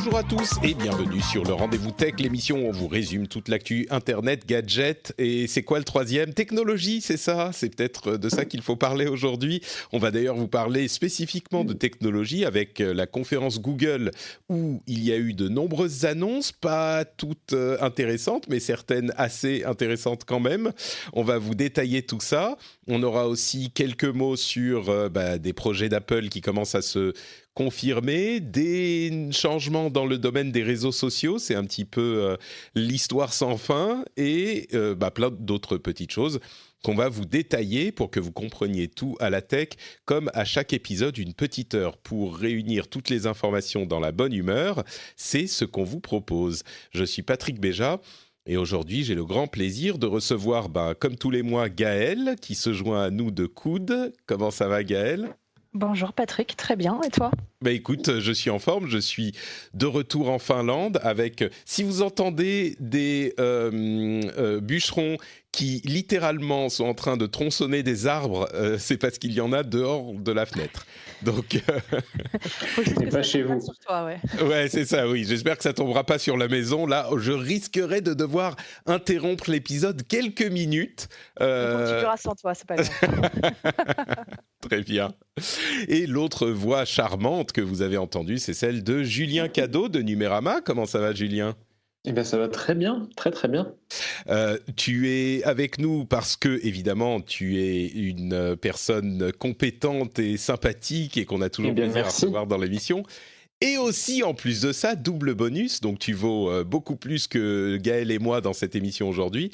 Bonjour à tous et bienvenue sur le Rendez-vous Tech, l'émission où on vous résume toute l'actu Internet, gadgets et c'est quoi le troisième ? Technologie, c'est ça ? C'est peut-être de ça qu'il faut parler aujourd'hui. On va d'ailleurs vous parler spécifiquement de technologie avec la conférence Google où il y a eu de nombreuses annonces, pas toutes intéressantes, mais certaines assez intéressantes quand même. On va vous détailler tout ça. On aura aussi quelques mots sur des projets d'Apple qui commencent à se confirmer, des changements dans le domaine des réseaux sociaux, c'est un petit peu l'histoire sans fin, et plein d'autres petites choses qu'on va vous détailler pour que vous compreniez tout à la tech, comme à chaque épisode, une petite heure pour réunir toutes les informations dans la bonne humeur. C'est ce qu'on vous propose. Je suis Patrick Béja. Et aujourd'hui, j'ai le grand plaisir de recevoir, comme tous les mois, Gaël, qui se joint à nous de coude. Comment ça va, Gaël ? Bonjour Patrick, très bien, et toi ? Écoute, je suis en forme, je suis de retour en Finlande avec, si vous entendez des bûcherons qui littéralement sont en train de tronçonner des arbres, c'est parce qu'il y en a dehors de la fenêtre. Donc, c'est pas chez vous. Sur toi, ouais. Ouais, c'est ça, oui. J'espère que ça tombera pas sur la maison. Là, je risquerais de devoir interrompre l'épisode quelques minutes. On continuera sans toi, c'est pas grave. Très bien. Et l'autre voix charmante que vous avez entendue, c'est celle de Julien Cadeau de Numérama. Comment ça va, Julien ? Eh bien, ça va très bien, très très bien. Tu es avec nous parce que, évidemment, tu es une personne compétente et sympathique et qu'on a toujours plaisir à recevoir dans l'émission. Et aussi, en plus de ça, double bonus, donc tu vaux beaucoup plus que Gaël et moi dans cette émission aujourd'hui.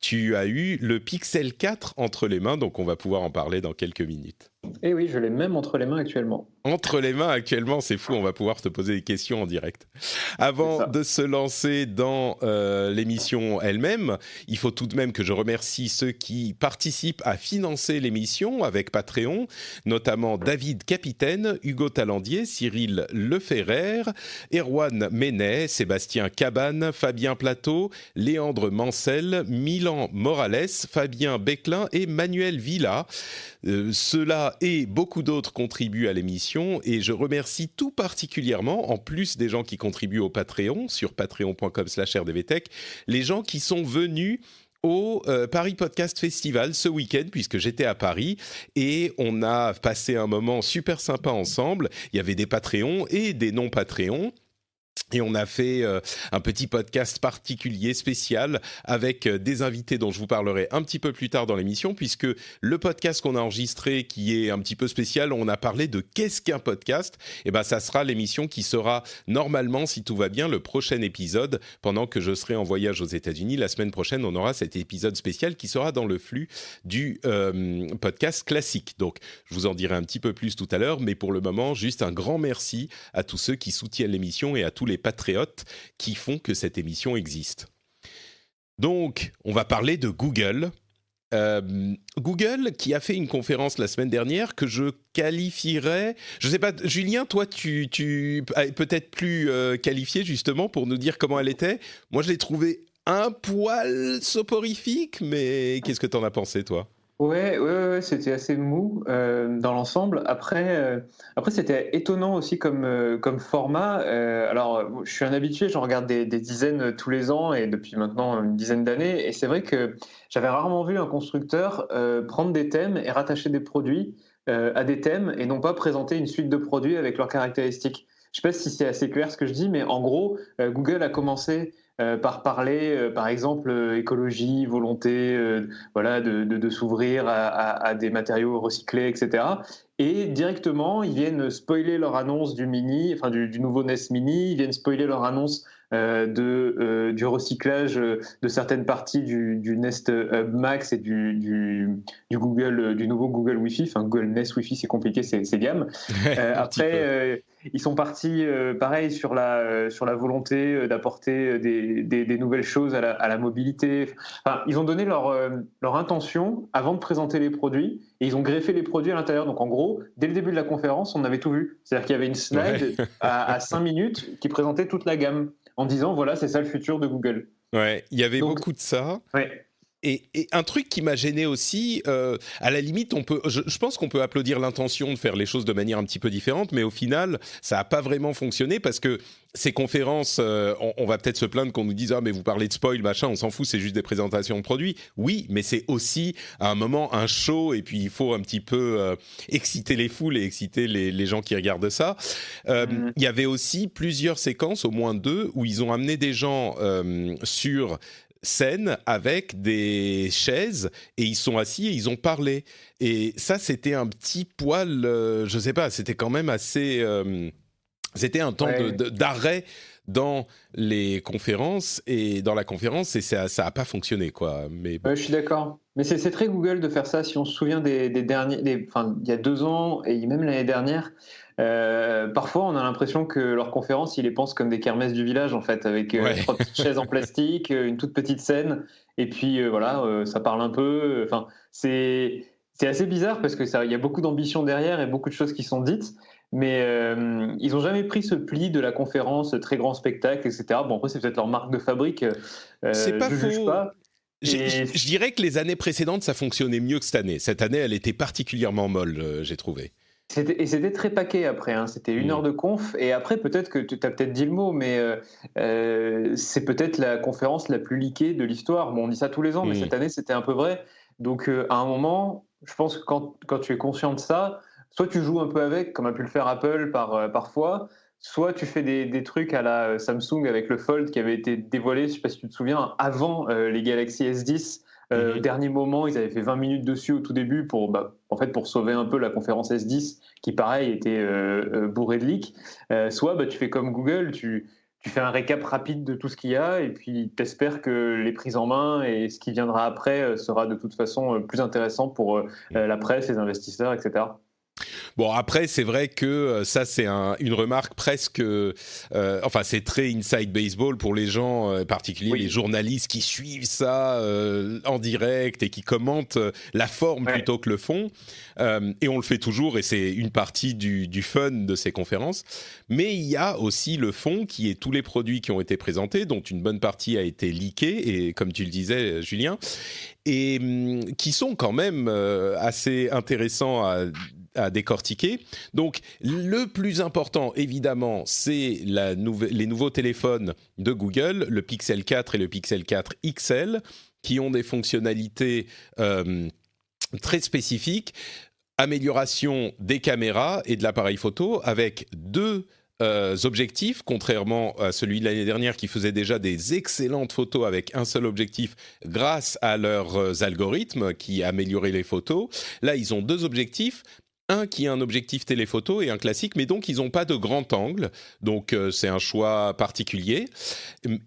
Tu as eu le Pixel 4 entre les mains, donc on va pouvoir en parler dans quelques minutes. Eh oui, je l'ai même entre les mains actuellement. Entre les mains actuellement, c'est fou, on va pouvoir te poser des questions en direct. Avant de se lancer dans l'émission elle-même, il faut tout de même que je remercie ceux qui participent à financer l'émission avec Patreon, notamment David Capitaine, Hugo Talandier, Cyril Leferrer, Erwan Menet, Sébastien Cabane, Fabien Plateau, Léandre Mancel, Milan Morales, Fabien Beclin et Manuel Villa. Ceux-là et beaucoup d'autres contribuent à l'émission et je remercie tout particulièrement, en plus des gens qui contribuent au Patreon, sur patreon.com/rdvtech, les gens qui sont venus au Paris Podcast Festival ce week-end, puisque j'étais à Paris, et on a passé un moment super sympa ensemble. Il y avait des Patreons et des non-Patreons. Et on a fait un petit podcast particulier, spécial, avec des invités dont je vous parlerai un petit peu plus tard dans l'émission, puisque le podcast qu'on a enregistré, qui est un petit peu spécial, on a parlé de qu'est-ce qu'un podcast. Et ça sera l'émission qui sera normalement, si tout va bien, le prochain épisode, pendant que je serai en voyage aux États-Unis. La semaine prochaine, on aura cet épisode spécial qui sera dans le flux du podcast classique. Donc, je vous en dirai un petit peu plus tout à l'heure, mais pour le moment, juste un grand merci à tous ceux qui soutiennent l'émission et à tous les patriotes qui font que cette émission existe. Donc, on va parler de Google. Google qui a fait une conférence la semaine dernière que je qualifierais... Je ne sais pas, Julien, toi, tu es peut-être plus qualifié justement pour nous dire comment elle était. Moi, je l'ai trouvée un poil soporifique, mais qu'est-ce que tu en as pensé, toi ? Ouais, c'était assez mou dans l'ensemble. Après, c'était étonnant aussi comme format. Alors, je suis un habitué, j'en regarde des dizaines tous les ans et depuis maintenant une dizaine d'années. Et c'est vrai que j'avais rarement vu un constructeur prendre des thèmes et rattacher des produits à des thèmes et non pas présenter une suite de produits avec leurs caractéristiques. Je ne sais pas si c'est assez clair ce que je dis, mais en gros, Google a commencé par parler, par exemple, écologie, volonté, de s'ouvrir à des matériaux recyclés, etc. Et directement, ils viennent spoiler leur annonce du Mini, enfin du nouveau NES Mini, ils viennent spoiler leur annonce du recyclage de certaines parties du Nest Hub Max et du nouveau Google Wi-Fi. Enfin, Google Nest Wi-Fi, c'est compliqué, c'est gamme. Après, ils sont partis, pareil, sur la volonté d'apporter des nouvelles choses à la mobilité. Enfin, ils ont donné leur intention avant de présenter les produits et ils ont greffé les produits à l'intérieur. Donc, en gros, dès le début de la conférence, on avait tout vu. C'est-à-dire qu'il y avait une slide à 5 minutes qui présentait toute la gamme en disant, voilà, c'est ça le futur de Google. Ouais, il y avait beaucoup de ça. Ouais. Et un truc qui m'a gêné aussi, à la limite, je pense qu'on peut applaudir l'intention de faire les choses de manière un petit peu différente, mais au final, ça n'a pas vraiment fonctionné parce que ces conférences, on va peut-être se plaindre qu'on nous dise « Ah, mais vous parlez de spoil, machin, on s'en fout, c'est juste des présentations de produits. » Oui, mais c'est aussi, à un moment, un show, et puis il faut un petit peu exciter les foules et exciter les gens qui regardent ça. Il y avait aussi plusieurs séquences, au moins 2, où ils ont amené des gens sur scène avec des chaises et ils sont assis et ils ont parlé. Et ça, c'était un petit poil, je sais pas, c'était quand même assez... c'était un temps d'arrêt dans les conférences et dans la conférence et ça a pas fonctionné, quoi. Mais bon. Je suis d'accord. Mais c'est très Google de faire ça. Si on se souvient des derniers, enfin, il y a 2 ans et même l'année dernière, parfois on a l'impression que leurs conférences, ils les pensent comme des kermesses du village, en fait, avec 3 petites chaises en plastique, une toute petite scène, et puis voilà, ça parle un peu. Enfin, c'est assez bizarre parce que il y a beaucoup d'ambition derrière et beaucoup de choses qui sont dites. Mais ils n'ont jamais pris ce pli de la conférence, très grand spectacle, etc. Bon, après, c'est peut-être leur marque de fabrique. C'est pas faux. Juge pas. Je dirais que les années précédentes, ça fonctionnait mieux que cette année. Cette année, elle était particulièrement molle, j'ai trouvé. C'était très paquet après, hein. C'était 1 heure de conf. Et après, peut-être que tu as peut-être dit le mot, mais c'est peut-être la conférence la plus leakée de l'histoire. Bon, on dit ça tous les ans, mais cette année, c'était un peu vrai. Donc, à un moment, je pense que quand tu es conscient de ça, soit tu joues un peu avec, comme a pu le faire Apple parfois, soit tu fais des trucs à la Samsung avec le Fold qui avait été dévoilé, je ne sais pas si tu te souviens, avant les Galaxy S10. Dernier moment, ils avaient fait 20 minutes dessus au tout début pour sauver un peu la conférence S10 qui, pareil, était bourrée de leaks. Soit tu fais comme Google, tu fais un récap rapide de tout ce qu'il y a et puis tu espères que les prises en main et ce qui viendra après sera de toute façon plus intéressant pour la presse, les investisseurs, etc. Bon, après, c'est vrai que ça, c'est une remarque presque... enfin, c'est très inside baseball pour les gens, particuliers les journalistes qui suivent ça en direct et qui commentent la forme plutôt que le fond. Et on le fait toujours, et c'est une partie du fun de ces conférences. Mais il y a aussi le fond, qui est tous les produits qui ont été présentés, dont une bonne partie a été leakée, et comme tu le disais, Julien, et qui sont quand même assez intéressants à décortiquer. Donc, le plus important, évidemment, c'est les nouveaux téléphones de Google, le Pixel 4 et le Pixel 4 XL, qui ont des fonctionnalités très spécifiques. Amélioration des caméras et de l'appareil photo avec 2 objectifs, contrairement à celui de l'année dernière qui faisait déjà des excellentes photos avec un seul objectif grâce à leurs algorithmes qui amélioraient les photos. Là, ils ont 2 objectifs. Un qui est un objectif téléphoto et un classique, mais donc ils n'ont pas de grand angle, donc c'est un choix particulier.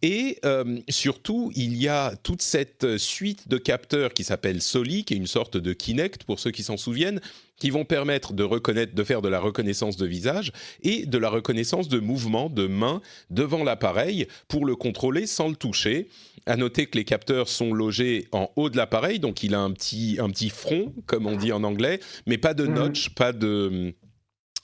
Et surtout, il y a toute cette suite de capteurs qui s'appelle Soli, qui est une sorte de Kinect, pour ceux qui s'en souviennent, qui vont permettre de faire de la reconnaissance de visage et de la reconnaissance de mouvement de main devant l'appareil pour le contrôler sans le toucher. À noter que les capteurs sont logés en haut de l'appareil, donc il a un petit front, comme on dit en anglais, mais pas de notch, pas de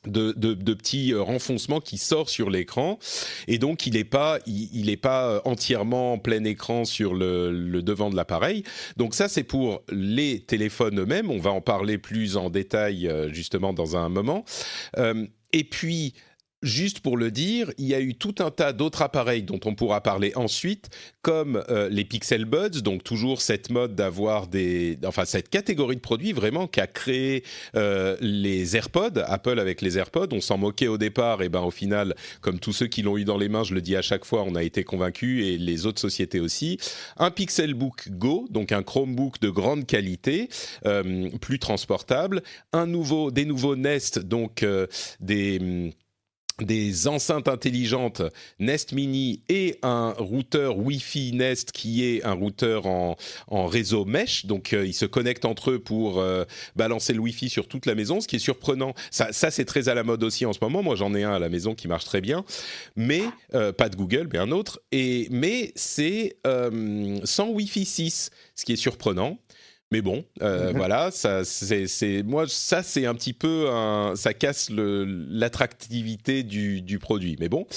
petits renfoncements qui sort sur l'écran, et donc il est pas entièrement en plein écran sur le devant de l'appareil. Donc ça, c'est pour les téléphones eux-mêmes. On va en parler plus en détail justement dans un moment. Et puis, juste pour le dire, il y a eu tout un tas d'autres appareils dont on pourra parler ensuite, comme les Pixel Buds, donc toujours cette mode d'avoir cette catégorie de produits vraiment qu'a créé les AirPods, Apple avec les AirPods. On s'en moquait au départ, et ben au final, comme tous ceux qui l'ont eu dans les mains, je le dis à chaque fois, on a été convaincus, et les autres sociétés aussi. Un Pixelbook Go, donc un Chromebook de grande qualité, plus transportable. Des nouveaux Nest, donc des enceintes intelligentes Nest Mini et un routeur Wi-Fi Nest qui est un routeur en réseau mesh, donc ils se connectent entre eux pour balancer le Wi-Fi sur toute la maison, ce qui est surprenant. Ça c'est très à la mode aussi en ce moment. Moi j'en ai un à la maison qui marche très bien, mais pas de Google, mais un autre. Mais c'est sans Wi-Fi 6, ce qui est surprenant. Mais bon, voilà, ça c'est un petit peu ça casse l'attractivité du produit. Mais bon,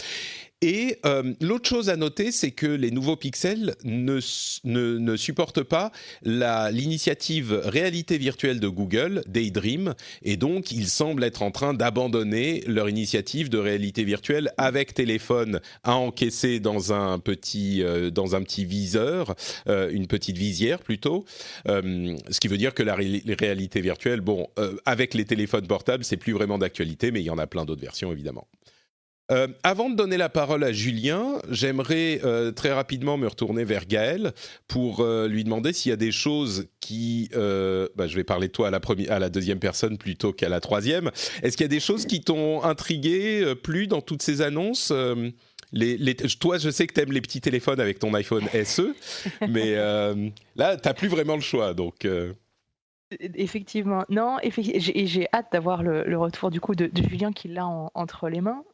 Et l'autre chose à noter, c'est que les nouveaux pixels ne supportent pas l'initiative réalité virtuelle de Google, Daydream, et donc ils semblent être en train d'abandonner leur initiative de réalité virtuelle avec téléphone à encaisser dans un petit viseur, une petite visière plutôt, ce qui veut dire que la réalité virtuelle, avec les téléphones portables, c'est plus vraiment d'actualité, mais il y en a plein d'autres versions évidemment. Avant de donner la parole à Julien, j'aimerais très rapidement me retourner vers Gaël pour lui demander s'il y a des choses qui... je vais parler de toi à la deuxième personne plutôt qu'à la troisième. Est-ce qu'il y a des choses qui t'ont intrigué, plu dans toutes ces annonces toi, je sais que tu aimes les petits téléphones avec ton iPhone SE, mais là, tu n'as plus vraiment le choix, donc... Effectivement, non, j'ai hâte d'avoir le retour du coup de Julien qui l'a entre les mains.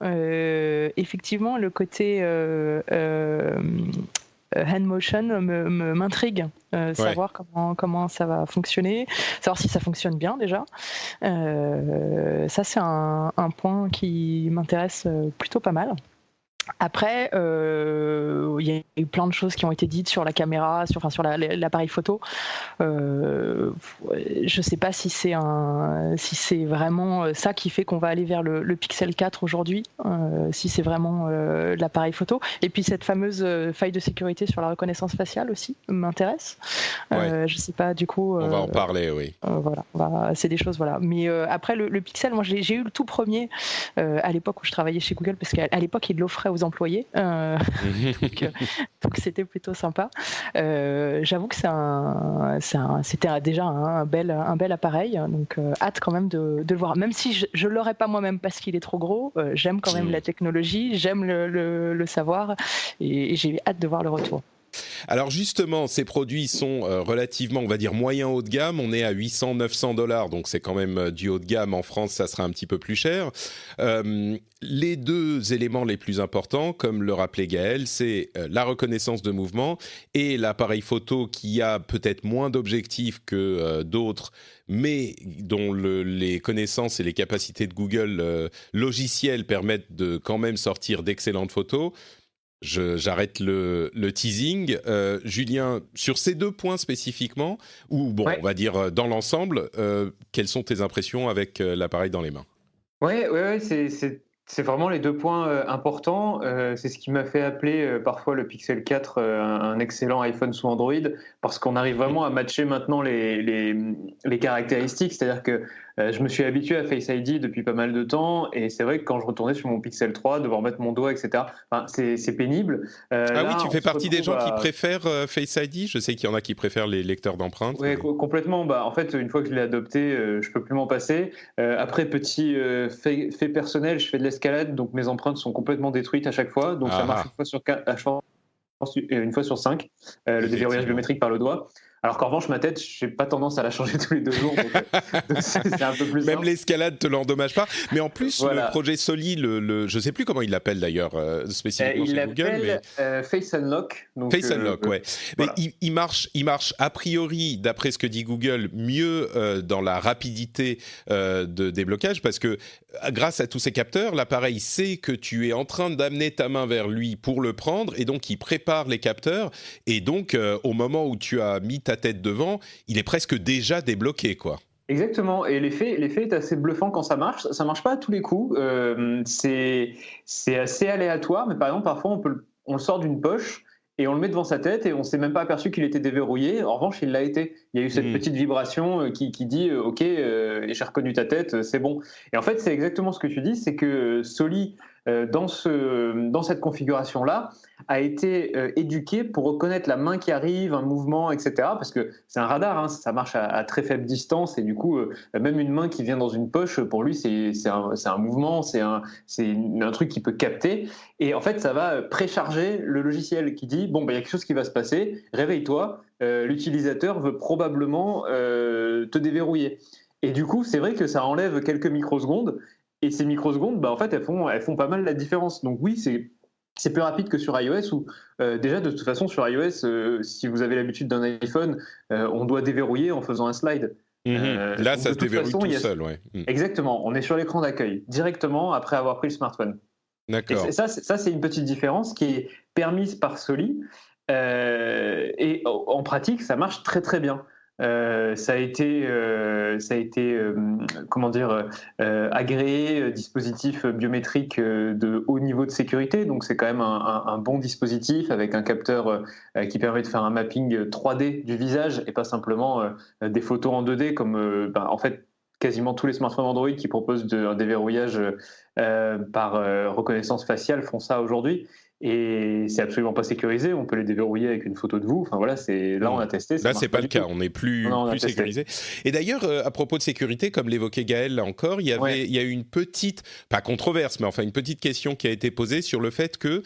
Effectivement, le côté hand motion m'intrigue, savoir comment ça va fonctionner, savoir si ça fonctionne bien déjà. Ça, c'est un point qui m'intéresse plutôt pas mal. Après, il y a eu plein de choses qui ont été dites sur la caméra, sur l'appareil photo. Je ne sais pas si c'est vraiment ça qui fait qu'on va aller vers le Pixel 4 aujourd'hui, si c'est vraiment l'appareil photo. Et puis cette fameuse faille de sécurité sur la reconnaissance faciale aussi m'intéresse. Je ne sais pas, du coup... on va en parler, oui. Voilà, c'est des choses, voilà. Mais après, le Pixel, moi j'ai eu le tout premier à l'époque où je travaillais chez Google, parce qu'à l'époque, ils l'offraient aux employés, donc c'était plutôt sympa. J'avoue que c'était déjà un bel appareil, donc hâte quand même de le voir, même si je l'aurais pas moi-même parce qu'il est trop gros. J'aime quand même la technologie, j'aime le savoir, et j'ai hâte de voir le retour. Alors justement, ces produits sont relativement, on va dire, moyen haut de gamme. On est à $800-900, donc c'est quand même du haut de gamme. En France, ça sera un petit peu plus cher. Les deux éléments les plus importants, comme le rappelait Gaël, c'est la reconnaissance de mouvement et l'appareil photo qui a peut-être moins d'objectifs que d'autres, mais dont les connaissances et les capacités de Google logicielles permettent de quand même sortir d'excellentes photos. J'arrête le teasing. Julien, sur ces deux points spécifiquement, ou on va dire dans l'ensemble, quelles sont tes impressions avec l'appareil dans les mains ? Ouais, c'est vraiment les deux points importants. C'est ce qui m'a fait appeler parfois le Pixel 4 un excellent iPhone sous Android, parce qu'on arrive vraiment à matcher maintenant les caractéristiques. C'est-à-dire que je me suis habitué à Face ID depuis pas mal de temps, et c'est vrai que quand je retournais sur mon Pixel 3, devoir mettre mon doigt, etc., c'est pénible. Oui, tu fais partie des gens qui préfèrent Face ID. Je sais qu'il y en a qui préfèrent les lecteurs d'empreintes. Oui, complètement. En fait, une fois que je l'ai adopté, je peux plus m'en passer. Après, petit fait personnel, je fais de l'escalade, donc mes empreintes sont complètement détruites à chaque fois. Donc ça marche une fois sur 5, le déverrouillage biométrique par le doigt. Alors qu'en revanche, ma tête, je n'ai pas tendance à la changer tous les 2 jours, donc c'est un peu plus Même simple. L'escalade te l'endommage pas. Mais en plus, le projet Soli, je ne sais plus comment il l'appelle d'ailleurs, spécifiquement chez Google. Il l'appelle Face Unlock. Donc, Face Unlock, ouais. Voilà. Mais il marche a priori, d'après ce que dit Google, mieux dans la rapidité de déblocage, parce que grâce à tous ces capteurs, l'appareil sait que tu es en train d'amener ta main vers lui pour le prendre, et donc il prépare les capteurs, et donc au moment où tu as mis ta tête devant, il est presque déjà débloqué, quoi. Exactement, et l'effet est assez bluffant quand ça marche. Ça marche pas à tous les coups, c'est assez aléatoire, mais par exemple parfois on le sort d'une poche et on le met devant sa tête et on s'est même pas aperçu qu'il était déverrouillé. En revanche, il l'a été. Il y a eu cette petite vibration qui dit ok, j'ai reconnu ta tête, c'est bon. Et en fait, c'est exactement ce que tu dis, c'est que Soli dans cette configuration-là, a été éduqué pour reconnaître la main qui arrive, un mouvement, etc. Parce que c'est un radar, hein, ça marche à très faible distance, et du coup, même une main qui vient dans une poche, pour lui, c'est un mouvement, c'est un truc qu'il peut capter. Et en fait, ça va précharger le logiciel qui dit, bon, il y a quelque chose qui va se passer, réveille-toi, l'utilisateur veut probablement te déverrouiller. Et du coup, c'est vrai que ça enlève quelques microsecondes. Et ces microsecondes, en fait, elles font pas mal la différence. Donc oui, c'est plus rapide que sur iOS, où déjà, de toute façon, sur iOS, si vous avez l'habitude d'un iPhone, on doit déverrouiller en faisant un slide. Là, ça se déverrouille tout seul, ouais. Exactement, on est sur l'écran d'accueil, directement après avoir pris le smartphone. D'accord. Et ça, c'est une petite différence qui est permise par Soli. Et en pratique, ça marche très très bien. Ça a été comment dire, agréé, dispositif biométrique de haut niveau de sécurité. Donc c'est quand même un bon dispositif avec un capteur qui permet de faire un mapping 3D du visage et pas simplement des photos en 2D comme en fait quasiment tous les smartphones Android qui proposent un déverrouillage par reconnaissance faciale font ça aujourd'hui. Et c'est absolument pas sécurisé. On peut les déverrouiller avec une photo de vous. Enfin voilà, là on a testé. Là, c'est pas le cas. On n'est plus sécurisé. Et d'ailleurs, à propos de sécurité, comme l'évoquait Gaël là encore, il y a eu une petite, pas controverse, mais enfin une petite question qui a été posée sur le fait que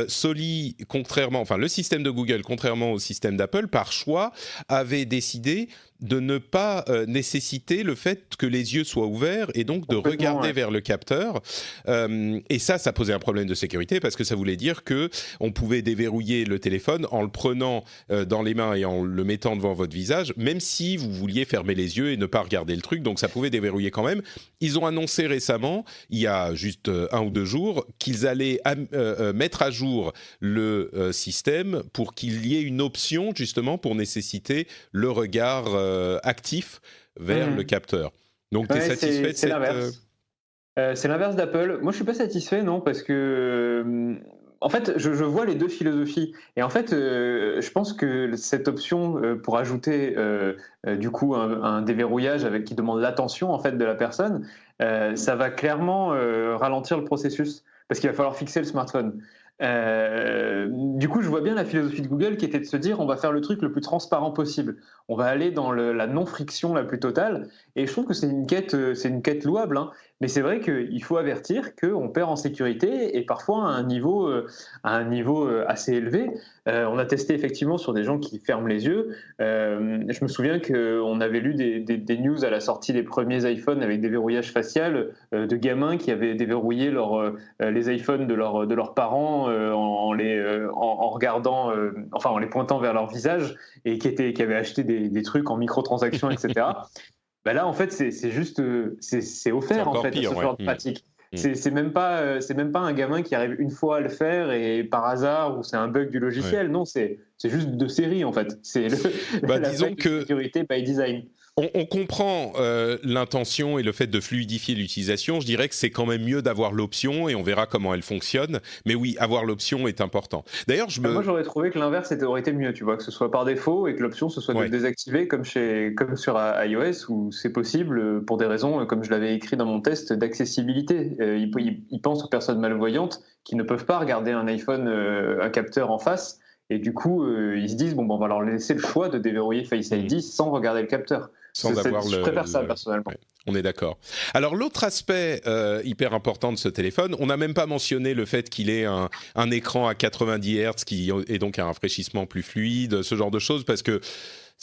Soli, le système de Google, contrairement au système d'Apple, par choix, avait décidé de ne pas nécessiter le fait que les yeux soient ouverts et donc de regarder vers le capteur. Et ça posait un problème de sécurité parce que ça voulait dire que on pouvait déverrouiller le téléphone en le prenant dans les mains et en le mettant devant votre visage, même si vous vouliez fermer les yeux et ne pas regarder le truc. Donc ça pouvait déverrouiller quand même. Ils ont annoncé récemment, il y a juste 1 ou 2 jours, qu'ils allaient mettre à jour le système pour qu'il y ait une option justement pour nécessiter le regard actif vers le capteur. Donc tu es satisfait de cette... C'est l'inverse d'Apple. Moi, je suis pas satisfait, non, parce que en fait, je vois les deux philosophies. Et en fait, je pense que cette option pour ajouter du coup un déverrouillage qui demande l'attention en fait de la personne, ça va clairement ralentir le processus parce qu'il va falloir fixer le smartphone. Du coup, je vois bien la philosophie de Google qui était de se dire on va faire le truc le plus transparent possible. On va aller dans la non-friction la plus totale. Et je trouve que c'est une quête louable. Hein. Mais c'est vrai qu'il faut avertir qu'on perd en sécurité et parfois à un niveau assez élevé. On a testé effectivement sur des gens qui ferment les yeux. Je me souviens qu'on avait lu des news à la sortie des premiers iPhones avec déverrouillage facial de gamins qui avaient déverrouillé les iPhones de leurs parents en regardant, en les pointant vers leur visage et qui avaient acheté des trucs en microtransactions, etc. Ben là, en fait, c'est offert en fait, ce genre de pratique. C'est même pas un gamin qui arrive une fois à le faire et par hasard ou c'est un bug du logiciel. Non, c'est juste de série en fait. C'est disons que sécurité by design. On comprend l'intention et le fait de fluidifier l'utilisation. Je dirais que c'est quand même mieux d'avoir l'option et on verra comment elle fonctionne. Mais oui, avoir l'option est important. D'ailleurs, moi, j'aurais trouvé que l'inverse aurait été mieux, tu vois, que ce soit par défaut et que l'option ce soit de le désactiver comme sur iOS où c'est possible pour des raisons, comme je l'avais écrit dans mon test, d'accessibilité. Ils pensent aux personnes malvoyantes qui ne peuvent pas regarder un iPhone, un capteur en face. Et du coup, ils se disent, on va leur laisser le choix de déverrouiller Face ID sans regarder le capteur. Je préfère ça, personnellement. Ouais, on est d'accord. Alors, l'autre aspect hyper important de ce téléphone, on n'a même pas mentionné le fait qu'il ait un écran à 90 Hz qui est donc un rafraîchissement plus fluide, ce genre de choses, parce que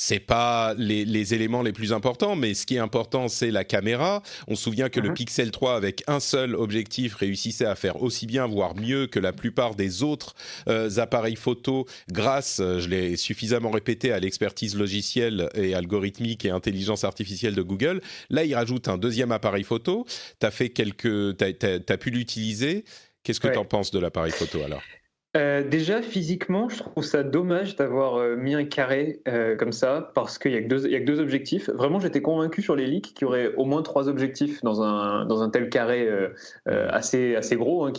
c'est pas les éléments les plus importants, mais ce qui est important, c'est la caméra. On se souvient que le Pixel 3, avec un seul objectif, réussissait à faire aussi bien, voire mieux que la plupart des autres appareils photo, grâce, je l'ai suffisamment répété, à l'expertise logicielle et algorithmique et intelligence artificielle de Google. Là, il rajoute un deuxième appareil photo. T'as pu l'utiliser. Qu'est-ce que tu en penses de l'appareil photo, alors ? Déjà, physiquement, je trouve ça dommage d'avoir mis un carré comme ça, parce qu'il y a que deux objectifs. Vraiment, j'étais convaincu sur les leaks qu'il y aurait au moins 3 objectifs dans un tel carré assez gros. Hein,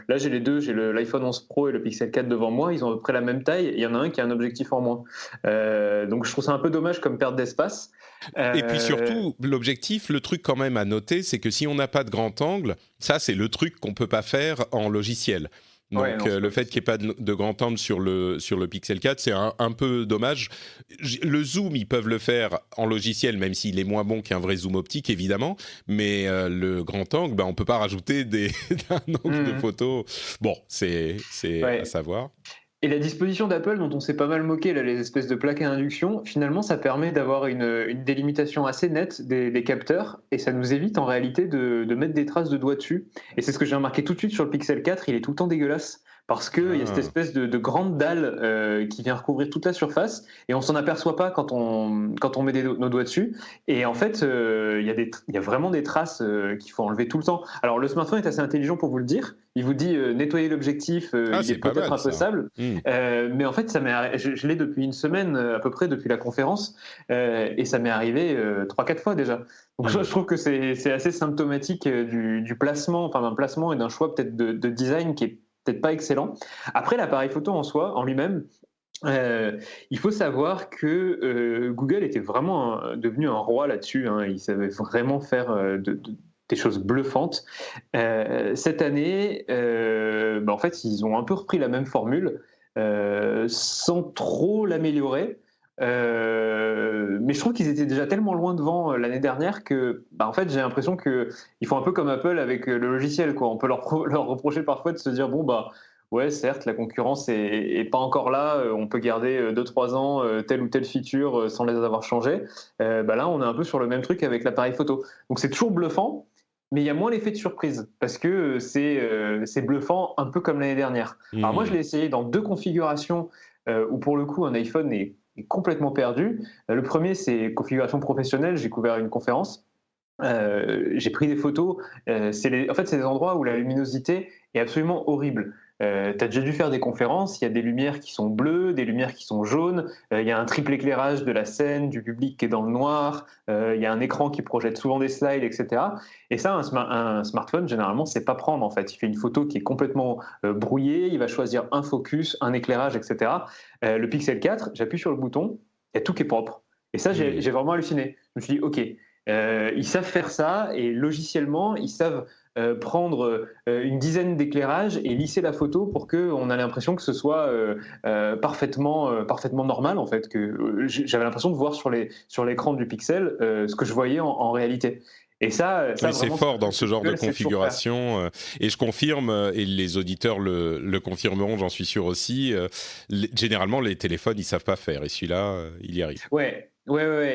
là, j'ai les deux, j'ai l'iPhone 11 Pro et le Pixel 4 devant moi, ils ont à peu près la même taille, il y en a un qui a un objectif en moins. Donc je trouve ça un peu dommage comme perte d'espace. Et puis surtout, l'objectif, le truc quand même à noter, c'est que si on n'a pas de grand angle, ça c'est le truc qu'on ne peut pas faire en logiciel. Donc le fait qu'il n'y ait pas de grand angle sur le Pixel 4, c'est un peu dommage. Le zoom, ils peuvent le faire en logiciel, même s'il est moins bon qu'un vrai zoom optique, évidemment. Mais le grand angle, on ne peut pas rajouter un angle de photo. Bon, c'est à savoir. Et la disposition d'Apple, dont on s'est pas mal moqué, là, les espèces de plaques à induction, finalement, ça permet d'avoir une délimitation assez nette des capteurs, et ça nous évite en réalité de mettre des traces de doigts dessus. Et c'est ce que j'ai remarqué tout de suite sur le Pixel 4, il est tout le temps dégueulasse, parce qu'il y a cette espèce de grande dalle qui vient recouvrir toute la surface et on s'en aperçoit pas quand on met nos doigts dessus. Et en fait, il y a vraiment des traces qu'il faut enlever tout le temps. Alors le smartphone est assez intelligent pour vous le dire. Il vous dit nettoyer l'objectif, il est peut-être un peu sale, mais en fait je l'ai depuis une semaine à peu près depuis la conférence et ça m'est arrivé 3-4 fois déjà. Donc je trouve que c'est assez symptomatique du placement, enfin d'un placement et d'un choix peut-être de design qui est peut-être pas excellent. Après, l'appareil photo en soi, en lui-même, il faut savoir que Google était vraiment devenu un roi là-dessus. Hein. Il savait vraiment faire des choses bluffantes. Cette année, en fait, ils ont un peu repris la même formule sans trop l'améliorer. Mais je trouve qu'ils étaient déjà tellement loin devant l'année dernière que, en fait, j'ai l'impression qu'ils font un peu comme Apple avec le logiciel, quoi. On peut leur reprocher parfois de se dire ouais, certes, la concurrence est pas encore là. On peut garder 2-3 ans telle ou telle feature sans les avoir changées. Là, on est un peu sur le même truc avec l'appareil photo. Donc c'est toujours bluffant, mais il y a moins l'effet de surprise parce que c'est bluffant un peu comme l'année dernière. Alors moi, je l'ai essayé dans 2 configurations où pour le coup un iPhone est complètement perdu. Le premier, c'est configuration professionnelle. J'ai couvert une conférence. J'ai pris des photos. En fait, c'est des endroits où la luminosité est absolument horrible. Tu as déjà dû faire des conférences, il y a des lumières qui sont bleues, des lumières qui sont jaunes, il y a un triple éclairage de la scène, du public qui est dans le noir, il y a un écran qui projette souvent des slides, etc. Et ça, un smartphone, généralement, c'est pas prendre en fait. Il fait une photo qui est complètement brouillée, il va choisir un focus, un éclairage, etc. Le Pixel 4, j'appuie sur le bouton, il y a tout qui est propre. Et ça, j'ai vraiment halluciné. Je me suis dit, ok, ils savent faire ça et logiciellement, ils savent prendre une dizaine d'éclairages et lisser la photo pour qu'on ait l'impression que ce soit parfaitement normal en fait, que j'avais l'impression de voir sur l'écran du Pixel ce que je voyais en réalité. Et ça oui, c'est fort dans ce genre de configuration. Et je confirme, et les auditeurs le confirmeront, j'en suis sûr aussi, généralement les téléphones, ils savent pas faire. Et celui-là, il y arrive. Ouais.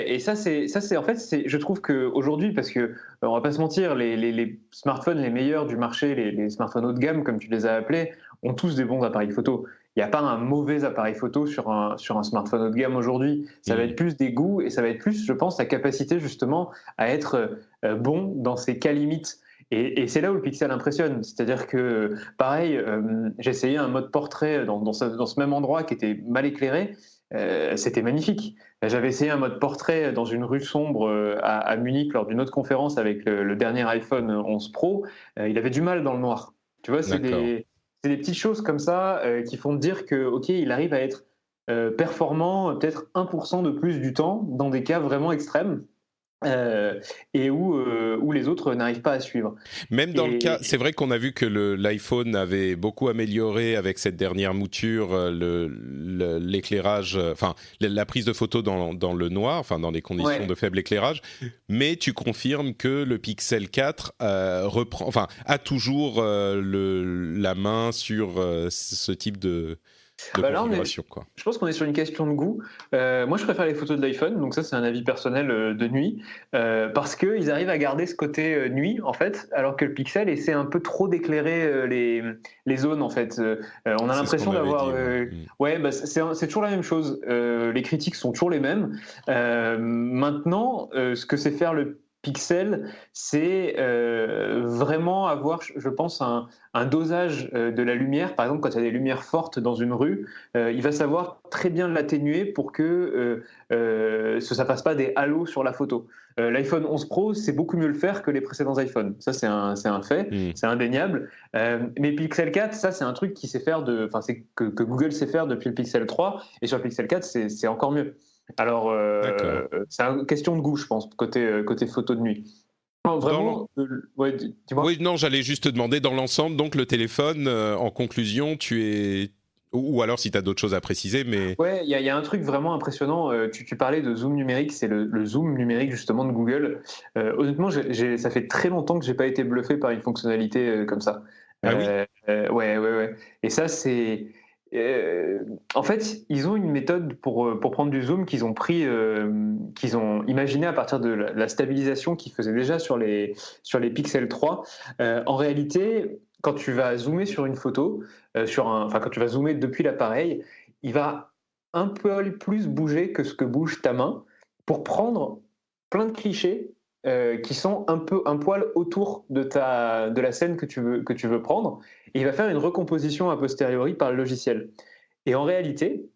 Et ça c'est en fait je trouve que aujourd'hui, parce que on va pas se mentir, les smartphones les meilleurs du marché, les smartphones haut de gamme comme tu les as appelés, ont tous des bons appareils photo. Il n'y a pas un mauvais appareil photo sur un smartphone haut de gamme aujourd'hui. Ça va être plus des goûts et ça va être plus, je pense, la capacité justement à être bon dans ses cas limites. Et c'est là où le Pixel impressionne. C'est-à-dire que, pareil, j'ai essayé un mode portrait dans ce même endroit qui était mal éclairé. C'était magnifique. J'avais essayé un mode portrait dans une rue sombre à Munich lors d'une autre conférence avec le dernier iPhone 11 Pro. Il avait du mal dans le noir. Tu vois, c'est des petites choses comme ça qui font dire que, ok, il arrive à être performant peut-être 1% de plus du temps dans des cas vraiment extrêmes. Et où les autres n'arrivent pas à suivre. Même dans le cas, c'est vrai qu'on a vu que l'iPhone avait beaucoup amélioré avec cette dernière mouture l'éclairage, enfin la prise de photos dans le noir, enfin dans des conditions de faible éclairage. Mais tu confirmes que le Pixel 4 a toujours la main sur ce type de configuration, quoi. Je pense qu'on est sur une question de goût. Moi, je préfère les photos de l'iPhone, donc ça, c'est un avis personnel de nuit, parce qu'ils arrivent à garder ce côté nuit, en fait, alors que le Pixel essaie un peu trop d'éclairer les zones, en fait. On a l'impression d'avoir... c'est toujours la même chose. Les critiques sont toujours les mêmes. Maintenant, ce que c'est faire le Pixel, c'est vraiment avoir, je pense, un dosage de la lumière. Par exemple, quand il y a des lumières fortes dans une rue, il va savoir très bien l'atténuer pour que ça fasse pas des halos sur la photo. L'iPhone 11 Pro, c'est beaucoup mieux le faire que les précédents iPhones. Ça, c'est un fait, c'est indéniable. Mais Pixel 4, ça, c'est un truc qui sait faire que Google sait faire depuis le Pixel 3, et sur le Pixel 4, c'est encore mieux. Alors, c'est une question de goût, je pense, côté photo de nuit. Non, vraiment, dis-moi. Oui, non, j'allais juste te demander, dans l'ensemble, donc le téléphone, en conclusion, ou alors si tu as d'autres choses à préciser, mais... Ouais, il y a un truc vraiment impressionnant. Tu parlais de zoom numérique, c'est le zoom numérique justement de Google. Honnêtement, ça fait très longtemps que j'ai pas été bluffé par une fonctionnalité comme ça. Ah oui. Ouais. Et ça, c'est en fait, ils ont une méthode pour prendre du zoom qu'ils ont imaginé à partir de la stabilisation qu'ils faisaient déjà sur les Pixel 3. En réalité, quand tu vas zoomer sur une photo, quand tu vas zoomer depuis l'appareil, il va un peu plus bouger que ce que bouge ta main pour prendre plein de clichés qui sont un poil autour de la scène que tu veux prendre, et il va faire une recomposition a posteriori par le logiciel. Et en réalité,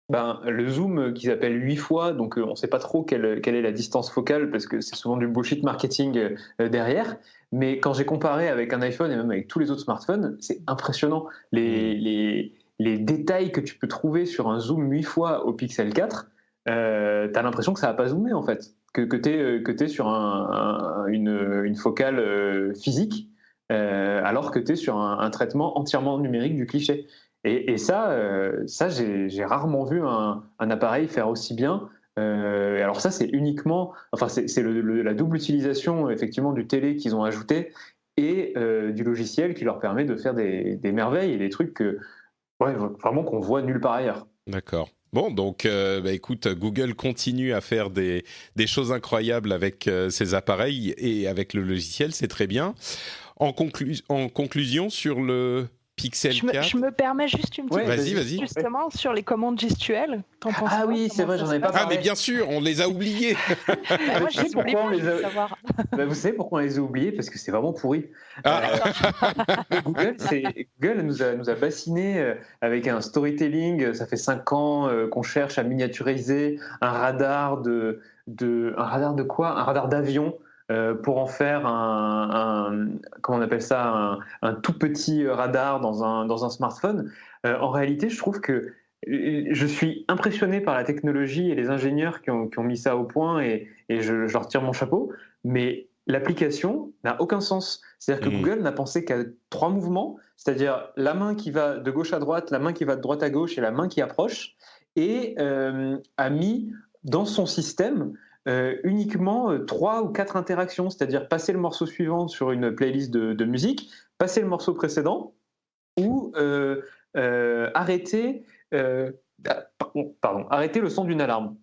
le zoom qu'ils appellent 8 fois, donc on ne sait pas trop quelle est la distance focale, parce que c'est souvent du bullshit marketing derrière, mais quand j'ai comparé avec un iPhone et même avec tous les autres smartphones, c'est impressionnant. Les détails que tu peux trouver sur un zoom 8 fois au Pixel 4, t'as l'impression que ça n'a pas zoomé en fait, que t'es sur une focale physique, alors que t'es sur un traitement entièrement numérique du cliché. Et ça j'ai rarement vu un appareil faire aussi bien. Alors ça, c'est uniquement, enfin c'est la double utilisation effectivement du télé qu'ils ont ajouté et du logiciel qui leur permet de faire des merveilles et des trucs vraiment qu'on voit nulle part ailleurs. D'accord. Bon, donc, écoute, Google continue à faire des choses incroyables avec ses appareils et avec le logiciel, c'est très bien. En conclusion, sur le Pixel 4... Je me permets juste une petite question. Vas-y. Justement, sur les commandes gestuelles. Ah oui, c'est vrai, j'en avais pas parlé. Ah, mais bien sûr, on les a oubliées. Moi, je sais pourquoi on les a... savoir. Vous savez pourquoi on les a oubliées ? Parce que c'est vraiment pourri. Google nous a bassinés avec un storytelling. Ça fait 5 ans qu'on cherche à miniaturiser un radar un radar de quoi ? Un radar d'avion. Pour en faire comment on appelle ça, un tout petit radar dans un smartphone. En réalité, je trouve que je suis impressionné par la technologie et les ingénieurs qui ont mis ça au point, et je leur tire mon chapeau, mais l'application n'a aucun sens. C'est-à-dire que Google n'a pensé qu'à 3 mouvements, c'est-à-dire la main qui va de gauche à droite, la main qui va de droite à gauche et la main qui approche, et a mis dans son système uniquement 3 ou 4 interactions, c'est-à-dire passer le morceau suivant sur une playlist de musique, passer le morceau précédent, ou arrêter le son d'une alarme.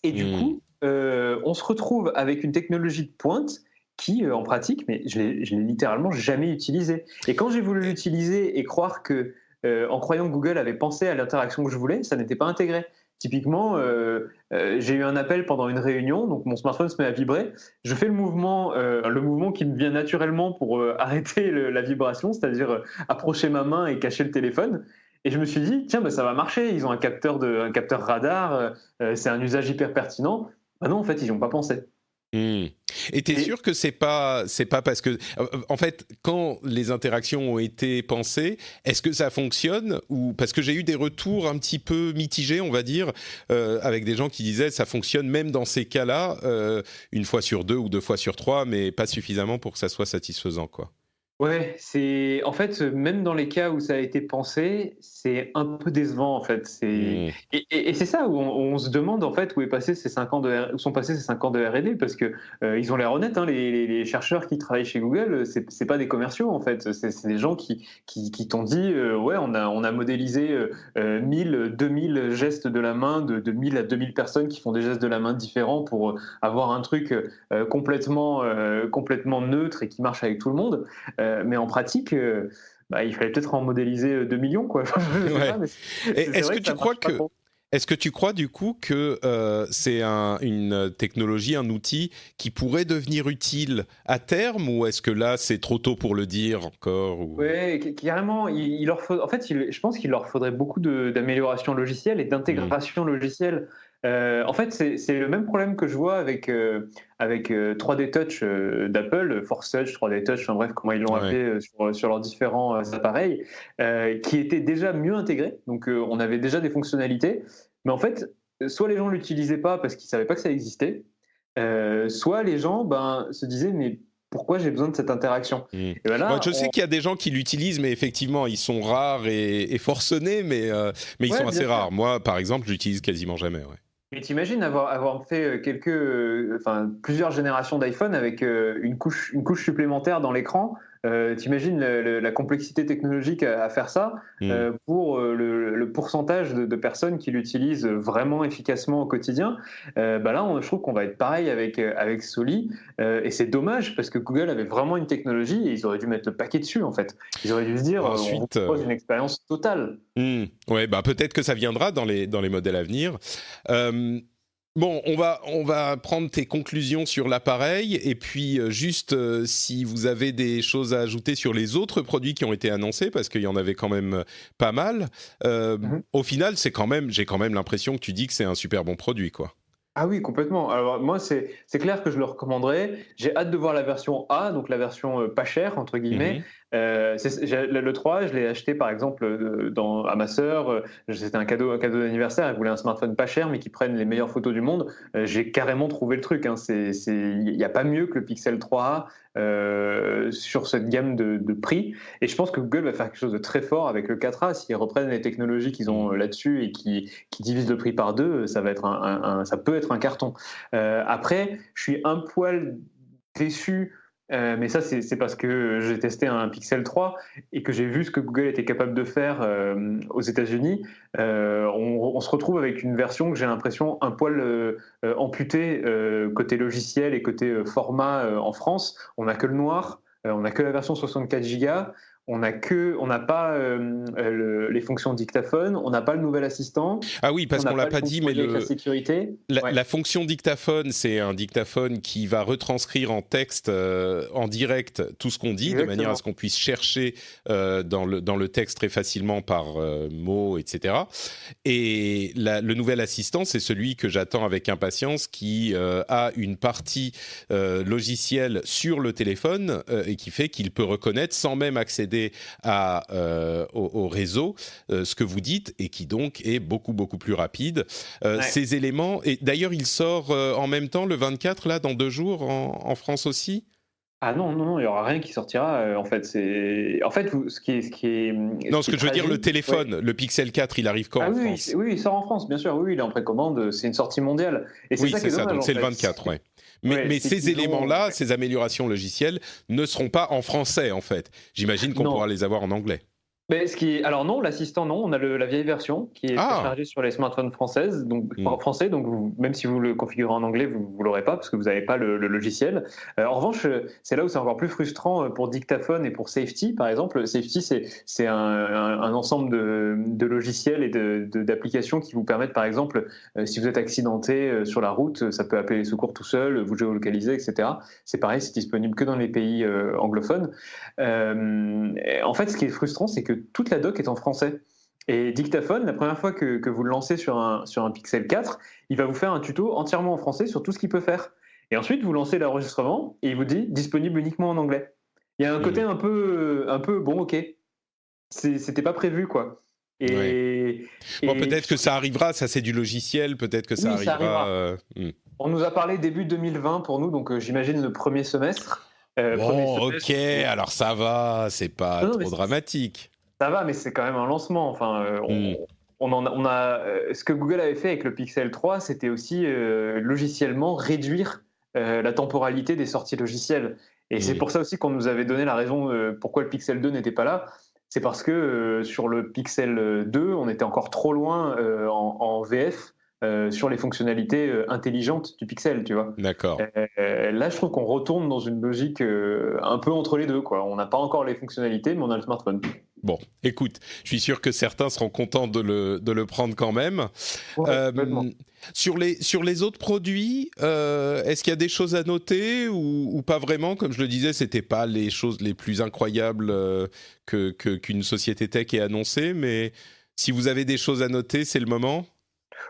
Et du coup, on se retrouve avec une technologie de pointe qui, en pratique, mais je l'ai littéralement jamais utilisée. Et quand j'ai voulu l'utiliser et croire que, en croyant que Google avait pensé à l'interaction que je voulais, ça n'était pas intégré. Typiquement, j'ai eu un appel pendant une réunion, donc mon smartphone se met à vibrer. Je fais le mouvement qui me vient naturellement pour arrêter la vibration, c'est-à-dire approcher ma main et cacher le téléphone. Et je me suis dit, tiens, ça va marcher. Ils ont un capteur radar, c'est un usage hyper pertinent. Non, en fait, ils n'y ont pas pensé. Et t'es sûr que c'est pas parce que en fait quand les interactions ont été pensées, est-ce que ça fonctionne, ou parce que j'ai eu des retours un petit peu mitigés, on va dire, avec des gens qui disaient ça fonctionne même dans ces cas-là, une fois sur 2 ou 2 fois sur 3, mais pas suffisamment pour que ça soit satisfaisant, quoi. Ouais, c'est en fait même dans les cas où ça a été pensé, c'est un peu décevant en fait. Et c'est ça où on se demande en fait où sont passés ces 5 ans de R&D, parce que ils ont l'air honnêtes, hein, les chercheurs qui travaillent chez Google, c'est pas des commerciaux en fait, c'est des gens qui t'ont dit ouais, on a modélisé 1000, 2000 gestes de la main de 1000 à 2000 personnes qui font des gestes de la main différents pour avoir un truc complètement neutre et qui marche avec tout le monde. Mais en pratique, il fallait peut-être en modéliser 2 millions, quoi. Est-ce que tu crois du coup que c'est une technologie, un outil qui pourrait devenir utile à terme, ou est-ce que là c'est trop tôt pour le dire encore, ou... Oui, carrément. Je pense qu'il leur faudrait beaucoup d'amélioration logicielle et d'intégration logicielle. En fait, c'est le même problème que je vois avec 3D Touch d'Apple, Force Touch, 3D Touch, enfin bref, comment ils l'ont appelé sur leurs différents appareils, qui étaient déjà mieux intégrés. Donc, on avait déjà des fonctionnalités. Mais en fait, soit les gens ne l'utilisaient pas parce qu'ils ne savaient pas que ça existait, soit les gens se disaient, mais pourquoi j'ai besoin de cette interaction ? Et là, je sais qu'il y a des gens qui l'utilisent, mais effectivement, ils sont rares et forcenés, mais ils sont assez rares. Moi, par exemple, je l'utilise quasiment jamais. Ouais. Et t'imagines avoir fait plusieurs générations d'iPhone avec une couche supplémentaire dans l'écran T'imagines la complexité technologique à faire ça pour le pourcentage de personnes qui l'utilisent vraiment efficacement au quotidien. Là, je trouve qu'on va être pareil avec Soli, et c'est dommage parce que Google avait vraiment une technologie et ils auraient dû mettre le paquet dessus en fait. Ils auraient dû se dire, Ensuite, on vous propose une expérience totale. Ouais, peut-être que ça viendra dans les modèles à venir. Bon, on va prendre tes conclusions sur l'appareil et puis juste si vous avez des choses à ajouter sur les autres produits qui ont été annoncés, parce qu'il y en avait quand même pas mal. Au final, j'ai quand même l'impression que tu dis que c'est un super bon produit, quoi. Ah oui, complètement. Alors moi, c'est clair que je le recommanderais. J'ai hâte de voir la version A, donc la version pas chère, entre guillemets. Le 3, je l'ai acheté par exemple à ma sœur. C'était un cadeau d'anniversaire. Elle voulait un smartphone pas cher, mais qui prenne les meilleures photos du monde. J'ai carrément trouvé le truc. Il n'y a pas mieux que le Pixel 3A sur cette gamme de prix. Et je pense que Google va faire quelque chose de très fort avec le 4A. S'ils reprennent les technologies qu'ils ont là-dessus et qui divisent le prix par deux, ça peut être un carton. Après, je suis un poil déçu, mais ça c'est parce que j'ai testé un Pixel 3 et que j'ai vu ce que Google était capable de faire aux États-Unis. On se retrouve avec une version que j'ai l'impression un poil amputée côté logiciel et côté format en France. On n'a que le noir, on n'a que la version 64 Go. On n'a pas les fonctions dictaphone, on n'a pas le nouvel assistant. Ah oui, parce qu'on l'a pas dit, mais la sécurité. La fonction dictaphone, c'est un dictaphone qui va retranscrire en texte, en direct, tout ce qu'on dit, Exactement. De manière à ce qu'on puisse chercher dans le texte très facilement par mots, etc. Et le nouvel assistant, c'est celui que j'attends avec impatience, qui a une partie logicielle sur le téléphone et qui fait qu'il peut reconnaître sans même accéder au réseau ce que vous dites et qui donc est beaucoup plus rapide. Ces éléments, et d'ailleurs il sort en même temps le 24 là dans 2 jours en France aussi. Ah non, il n'y aura rien qui sortira. En fait, ce qui est. Non, ce que je veux dire, le téléphone, le Pixel 4, il arrive quand en France? Oui, il sort en France, bien sûr. Oui, il est en précommande. C'est une sortie mondiale. Et c'est oui, ça qui est dommage. Donc c'est le 24, ouais. Mais ces éléments-là, ces améliorations logicielles, ne seront pas en français, en fait. J'imagine qu'on pourra les avoir en anglais. Mais alors non, l'assistant non, on a la vieille version qui est chargée sur les smartphones français, donc même si vous le configurez en anglais, vous l'aurez pas parce que vous n'avez pas le logiciel. En revanche, c'est là où c'est encore plus frustrant pour Dictaphone et pour Safety, par exemple. Safety, c'est un ensemble de logiciels et d'applications qui vous permettent, par exemple, si vous êtes accidenté sur la route, ça peut appeler les secours tout seul, vous géolocaliser, etc. C'est pareil, c'est disponible que dans les pays anglophones. En fait, ce qui est frustrant, c'est que toute la doc est en français. Et Dictaphone, la première fois que vous le lancez sur un Pixel 4, il va vous faire un tuto entièrement en français sur tout ce qu'il peut faire. Et ensuite, vous lancez l'enregistrement et il vous dit disponible uniquement en anglais. Il y a un côté un peu bon, ok. C'était pas prévu, quoi. Peut-être que ça arrivera, ça c'est du logiciel, peut-être que ça arrivera. On nous a parlé début 2020 pour nous, donc j'imagine le premier semestre. Ok, alors ça va, c'est pas trop dramatique. Ça va, mais c'est quand même un lancement. Enfin, ce que Google avait fait avec le Pixel 3, c'était aussi logiciellement réduire la temporalité des sorties logicielles. Et c'est pour ça aussi qu'on nous avait donné la raison pourquoi le Pixel 2 n'était pas là. C'est parce que sur le Pixel 2, on était encore trop loin en VF. Sur les fonctionnalités intelligentes du Pixel, tu vois. D'accord. Là, je trouve qu'on retourne dans une logique un peu entre les deux, quoi. On n'a pas encore les fonctionnalités, mais on a le smartphone. Bon, écoute, je suis sûr que certains seront contents de le prendre quand même. Sur les autres produits, est-ce qu'il y a des choses à noter ou pas vraiment? Comme je le disais, c'était pas les choses les plus incroyables qu'une société tech ait annoncées, mais si vous avez des choses à noter, c'est le moment.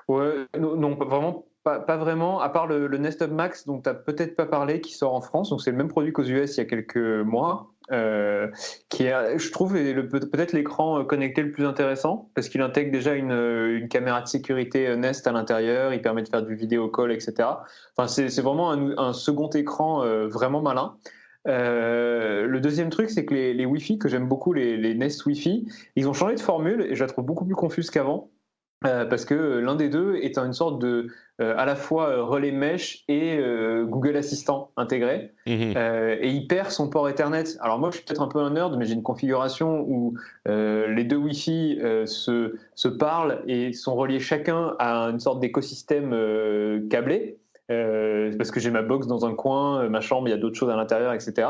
Ouais, non, vraiment pas vraiment, à part le Nest Hub Max dont tu n'as peut-être pas parlé, qui sort en France. Donc c'est le même produit qu'aux US il y a quelques mois, qui est, je trouve, peut-être l'écran connecté le plus intéressant, parce qu'il intègre déjà une caméra de sécurité Nest à l'intérieur, il permet de faire du vidéo call, etc. Enfin, c'est vraiment un second écran vraiment malin. Le deuxième truc, c'est que les Wi-Fi, que j'aime beaucoup, les Nest Wi-Fi, ils ont changé de formule et je la trouve beaucoup plus confuse qu'avant. parce que l'un des deux est une sorte de à la fois relais mesh et Google Assistant intégré, et il perd son port Ethernet. Alors moi, je suis peut-être un peu un nerd, mais j'ai une configuration où les deux Wi-Fi se parlent et sont reliés chacun à une sorte d'écosystème câblé. Parce que j'ai ma box dans un coin, ma chambre, il y a d'autres choses à l'intérieur, etc.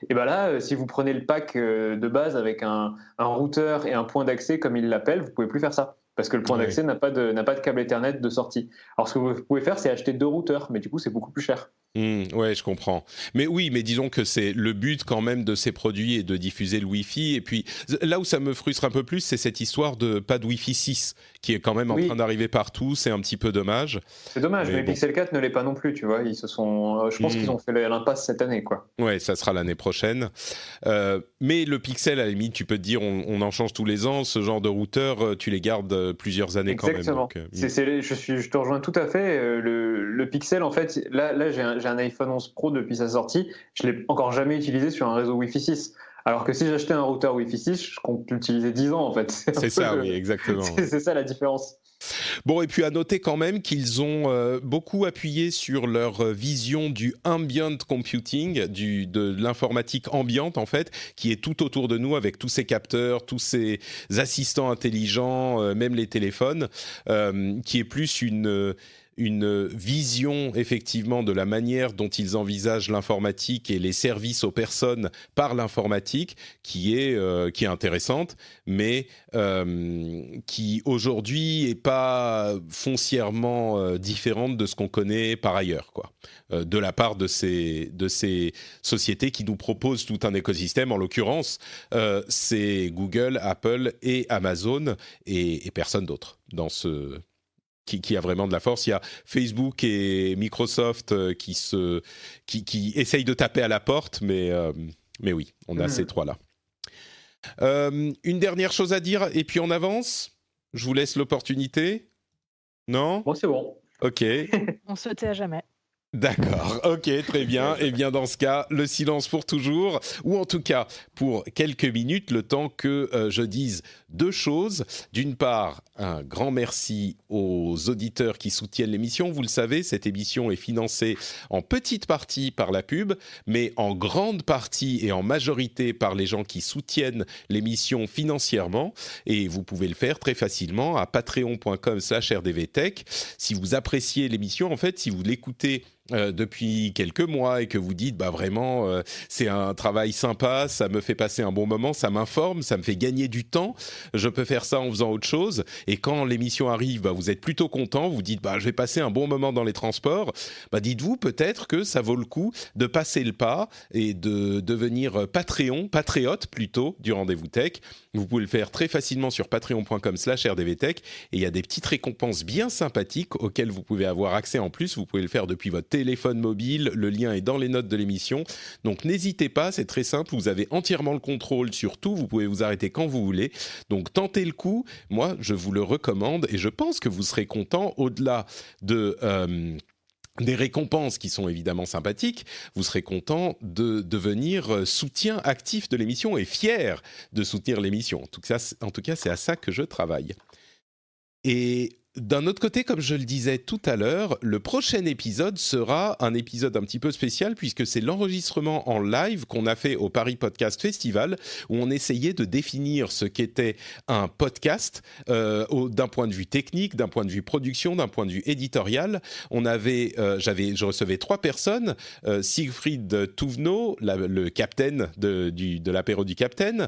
Et ben là, si vous prenez le pack de base avec un routeur et un point d'accès, comme ils l'appellent, vous pouvez plus faire ça. Parce que le point d'accès n'a pas de câble Ethernet de sortie. Alors ce que vous pouvez faire, c'est acheter 2 routeurs, mais du coup, c'est beaucoup plus cher. Ouais, je comprends. Mais oui, mais disons que c'est le but quand même de ces produits et de diffuser le Wi-Fi. Et puis là où ça me frustre un peu plus, c'est cette histoire de pas de Wi-Fi 6 qui est quand même en train d'arriver partout. C'est un petit peu dommage. C'est dommage, mais bon. Pixel 4 ne l'est pas non plus, tu vois. Je pense qu'ils ont fait l'impasse cette année, quoi. Ouais, ça sera l'année prochaine. Mais le Pixel, à la limite, tu peux te dire, on en change tous les ans. Ce genre de routeur, tu les gardes plusieurs années. Exactement. Quand même. Donc, je te rejoins tout à fait. Le Pixel, en fait, là j'ai un iPhone 11 Pro depuis sa sortie. Je l'ai encore jamais utilisé sur un réseau Wi-Fi 6. Alors que si j'achetais un routeur Wi-Fi 6, je compte l'utiliser 10 ans, en fait. C'est ça, oui, exactement. C'est ça la différence. Bon, et puis à noter quand même qu'ils ont beaucoup appuyé sur leur vision du ambient computing, de l'informatique ambiante en fait, qui est tout autour de nous avec tous ces capteurs, tous ces assistants intelligents, même les téléphones, qui est plus une vision effectivement de la manière dont ils envisagent l'informatique et les services aux personnes par l'informatique qui est intéressante, mais qui aujourd'hui est pas foncièrement différente de ce qu'on connaît par ailleurs, quoi. De la part de ces sociétés qui nous proposent tout un écosystème. En l'occurrence, c'est Google, Apple et Amazon et personne d'autre dans ce qui a vraiment de la force. Il y a Facebook et Microsoft qui essayent de taper à la porte, mais oui, on a ces trois-là. Une dernière chose à dire, et puis on avance. Je vous laisse l'opportunité. Non ? Bon, c'est bon. Ok. On se tait à jamais. D'accord, ok, très bien. Et bien dans ce cas, le silence pour toujours, ou en tout cas pour quelques minutes, le temps que je dise deux choses. D'une part, un grand merci aux auditeurs qui soutiennent l'émission. Vous le savez, cette émission est financée en petite partie par la pub, mais en grande partie et en majorité par les gens qui soutiennent l'émission financièrement. Et vous pouvez le faire très facilement à patreon.com/rdvtech. Si vous appréciez l'émission, en fait, si vous l'écoutez depuis quelques mois et que vous dites vraiment c'est un travail sympa, ça me fait passer un bon moment, ça m'informe, ça me fait gagner du temps, je peux faire ça en faisant autre chose, et quand l'émission arrive, vous êtes plutôt content, vous dites je vais passer un bon moment dans les transports, dites-vous peut-être que ça vaut le coup de passer le pas et de devenir patriote plutôt du Rendez-vous Tech. Vous pouvez le faire très facilement sur patreon.com/rdvtech, et il y a des petites récompenses bien sympathiques auxquelles vous pouvez avoir accès en plus. Vous pouvez le faire depuis votre téléphone mobile, le lien est dans les notes de l'émission, donc n'hésitez pas, c'est très simple, vous avez entièrement le contrôle sur tout, vous pouvez vous arrêter quand vous voulez, donc tentez le coup, moi je vous le recommande, et je pense que vous serez content, au-delà des récompenses qui sont évidemment sympathiques, vous serez content de devenir soutien actif de l'émission et fier de soutenir l'émission. En tout cas, c'est à ça que je travaille. Et d'un autre côté, comme je le disais tout à l'heure, le prochain épisode sera un épisode un petit peu spécial puisque c'est l'enregistrement en live qu'on a fait au Paris Podcast Festival où on essayait de définir ce qu'était un podcast d'un point de vue technique, d'un point de vue production, d'un point de vue éditorial. Je recevais 3 personnes, Siegfried Touvenot, le capitaine de l'apéro du Capitaine,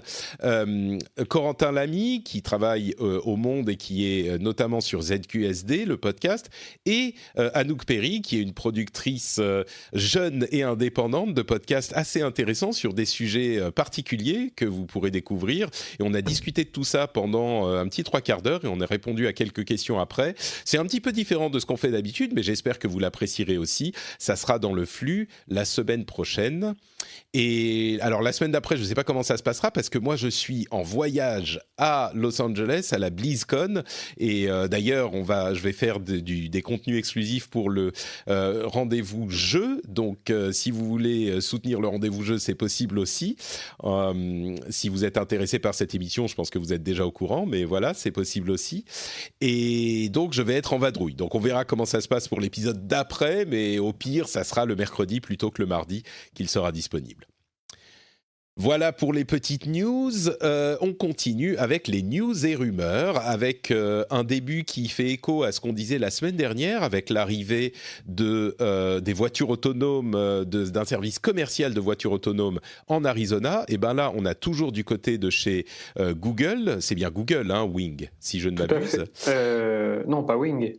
Corentin Lamy qui travaille au Monde et qui est notamment sur ZQSD, le podcast, et Anouk Perry, qui est une productrice jeune et indépendante de podcasts assez intéressants sur des sujets particuliers que vous pourrez découvrir. Et on a discuté de tout ça pendant un petit 3/4 d'heure et on a répondu à quelques questions après. C'est un petit peu différent de ce qu'on fait d'habitude, mais j'espère que vous l'apprécierez aussi. Ça sera dans le flux la semaine prochaine. Et alors la semaine d'après, je ne sais pas comment ça se passera parce que moi je suis en voyage à Los Angeles, à la BlizzCon, et d'ailleurs d'ailleurs, je vais faire des contenus exclusifs pour le rendez-vous jeu. Donc, si vous voulez soutenir le rendez-vous jeu, c'est possible aussi. Si vous êtes intéressé par cette émission, je pense que vous êtes déjà au courant, mais voilà, c'est possible aussi. Et donc, je vais être en vadrouille. Donc, on verra comment ça se passe pour l'épisode d'après, mais au pire, ça sera le mercredi plutôt que le mardi qu'il sera disponible. Voilà pour les petites news. On continue avec les news et rumeurs, avec un début qui fait écho à ce qu'on disait la semaine dernière, avec l'arrivée des voitures autonomes, d'un service commercial de voitures autonomes en Arizona. Et bien là, on a toujours du côté de chez Google. C'est bien Google, hein, Wing, si je ne m'abuse. Non, pas Wing.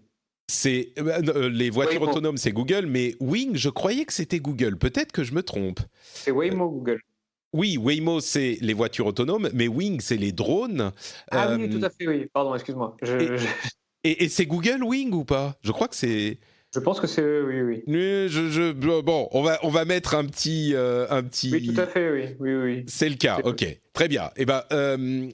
Les voitures autonomes, c'est Google, mais Wing, je croyais que c'était Google. Peut-être que je me trompe. C'est Waymo Google. Oui, Waymo, c'est les voitures autonomes, mais Wing, c'est les drones. Oui, tout à fait, oui. Pardon, excuse-moi. Et c'est Google Wing ou pas ? Je crois que c'est... Je pense que c'est eux, oui. Bon, on va mettre un petit... Oui, tout à fait, oui. C'est le cas, ok. Très bien.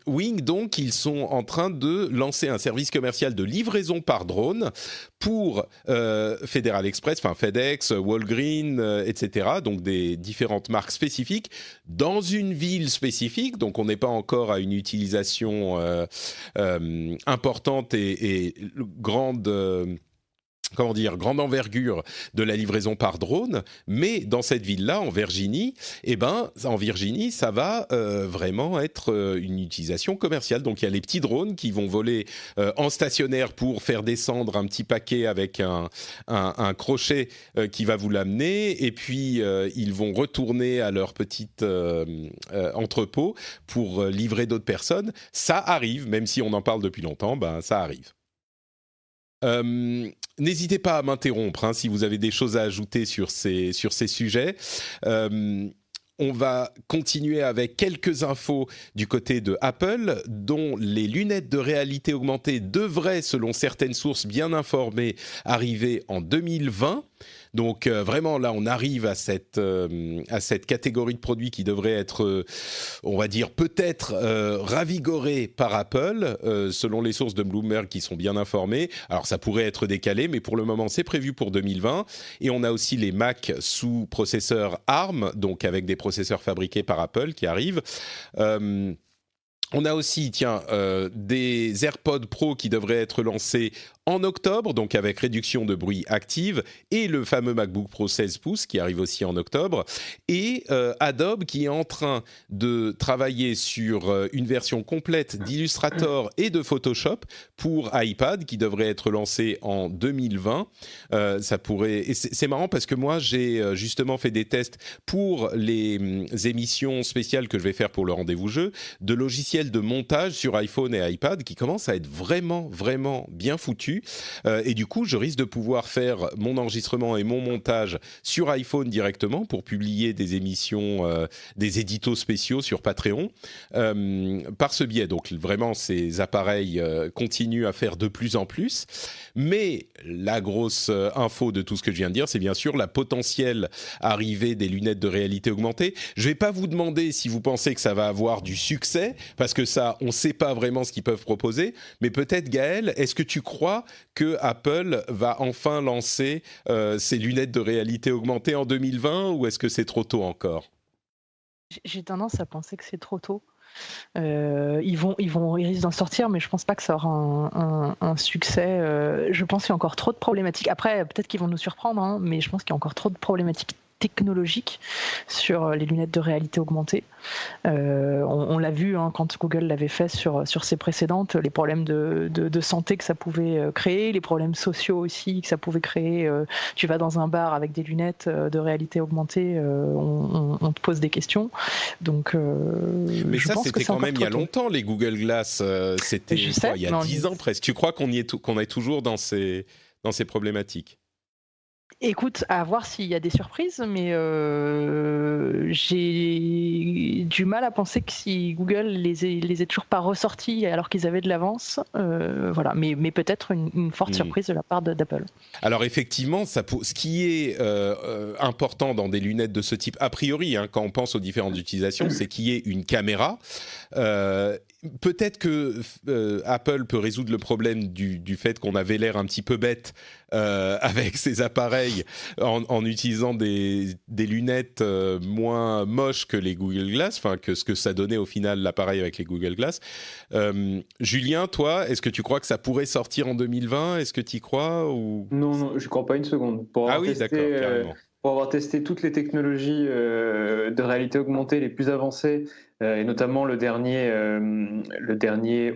Wing, donc, ils sont en train de lancer un service commercial de livraison par drone pour Federal Express, enfin FedEx, Walgreens, etc. Donc, des différentes marques spécifiques dans une ville spécifique. Donc, on n'est pas encore à une utilisation importante et grande... grande envergure de la livraison par drone, mais dans cette ville-là, en Virginie, ça va vraiment être une utilisation commerciale. Donc il y a les petits drones qui vont voler en stationnaire pour faire descendre un petit paquet avec un crochet qui va vous l'amener, et puis ils vont retourner à leur petit entrepôt pour livrer d'autres personnes. Ça arrive, même si on en parle depuis longtemps, ça arrive. N'hésitez pas à m'interrompre si vous avez des choses à ajouter sur ces sujets. On va continuer avec quelques infos du côté de Apple, dont les lunettes de réalité augmentée devraient, selon certaines sources bien informées, arriver en 2020. Donc vraiment, là, on arrive à cette catégorie de produits qui devrait être, on va dire, peut-être ravigorée par Apple, selon les sources de Bloomberg qui sont bien informées. Alors, ça pourrait être décalé, mais pour le moment, c'est prévu pour 2020. Et on a aussi les Mac sous processeur ARM, donc avec des processeurs fabriqués par Apple qui arrivent. On a aussi, des AirPods Pro qui devraient être lancés en octobre, donc avec réduction de bruit active, et le fameux MacBook Pro 16 pouces qui arrive aussi en octobre, et Adobe qui est en train de travailler sur une version complète d'Illustrator et de Photoshop pour iPad qui devrait être lancé en 2020. Et c'est marrant parce que moi j'ai justement fait des tests pour les émissions spéciales que je vais faire pour le rendez-vous jeu de logiciels de montage sur iPhone et iPad qui commencent à être vraiment, vraiment bien foutus. Et du coup, je risque de pouvoir faire mon enregistrement et mon montage sur iPhone directement pour publier des émissions, des éditos spéciaux sur Patreon par ce biais. Donc vraiment, ces appareils continuent à faire de plus en plus. Mais la grosse info de tout ce que je viens de dire, c'est bien sûr la potentielle arrivée des lunettes de réalité augmentée. Je ne vais pas vous demander si vous pensez que ça va avoir du succès, parce que ça, on ne sait pas vraiment ce qu'ils peuvent proposer. Mais peut-être, Gaël, est-ce que tu crois que Apple va enfin lancer ses lunettes de réalité augmentée en 2020, ou est-ce que c'est trop tôt encore ? J'ai tendance à penser que c'est trop tôt. Ils risquent d'en sortir, mais je pense pas que ça aura un succès. Je pense qu'il y a encore trop de problématiques. Après, peut-être qu'ils vont nous surprendre, mais je pense qu'il y a encore trop de problématiques technologiques sur les lunettes de réalité augmentée. On l'a vu quand Google l'avait fait sur ses précédentes, les problèmes de santé que ça pouvait créer, les problèmes sociaux aussi que ça pouvait créer. Tu vas dans un bar avec des lunettes de réalité augmentée, on te pose des questions. Donc, mais ça, c'était quand même il y a longtemps, les Google Glass. C'était il y a 10 ans presque. Tu crois qu'on est toujours dans ces problématiques ? Écoute, à voir s'il y a des surprises, mais j'ai du mal à penser que si Google les ait toujours pas ressortis alors qu'ils avaient de l'avance, voilà. Mais peut-être une forte surprise de la part d'Apple. Alors effectivement, ce qui est important dans des lunettes de ce type, a priori, quand on pense aux différentes utilisations, c'est qu'il y ait une caméra Peut-être que Apple peut résoudre le problème du fait qu'on avait l'air un petit peu bête avec ces appareils en utilisant des lunettes moins moches que les Google Glass, enfin que ce que ça donnait au final l'appareil avec les Google Glass. Julien, toi, est-ce que tu crois que ça pourrait sortir en 2020 ? Est-ce que tu y crois ou... Non, je ne crois pas une seconde. Ah oui, d'accord, carrément. Pour avoir testé toutes les technologies de réalité augmentée les plus avancées, et notamment le dernier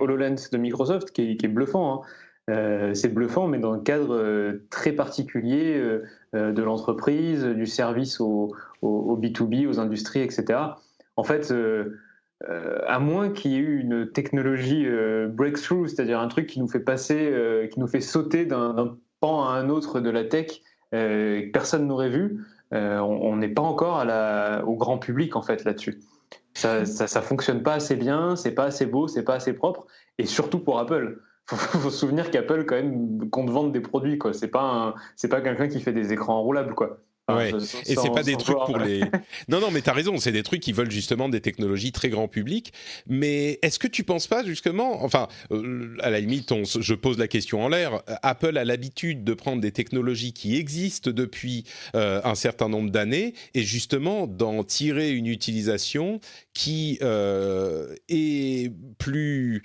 HoloLens de Microsoft, qui est bluffant. C'est bluffant, mais dans un cadre très particulier de l'entreprise, du service au B2B, aux industries, etc. En fait, à moins qu'il y ait eu une technologie breakthrough, c'est-à-dire un truc qui nous fait passer, qui nous fait sauter d'un pan à un autre de la tech, que personne n'aurait vu, on n'est pas encore au grand public en fait là-dessus. Ça fonctionne pas assez bien, c'est pas assez beau, c'est pas assez propre, et surtout pour Apple. Faut se souvenir qu'Apple quand même compte vendre des produits, quoi. C'est pas quelqu'un qui fait des écrans enroulables, quoi. Ouais. Et c'est pas des trucs pour les... Non, mais t'as raison, c'est des trucs qui veulent justement des technologies très grand public. Mais est-ce que tu penses pas justement... Enfin, à la limite, je pose la question en l'air. Apple a l'habitude de prendre des technologies qui existent depuis un certain nombre d'années et justement d'en tirer une utilisation qui est plus,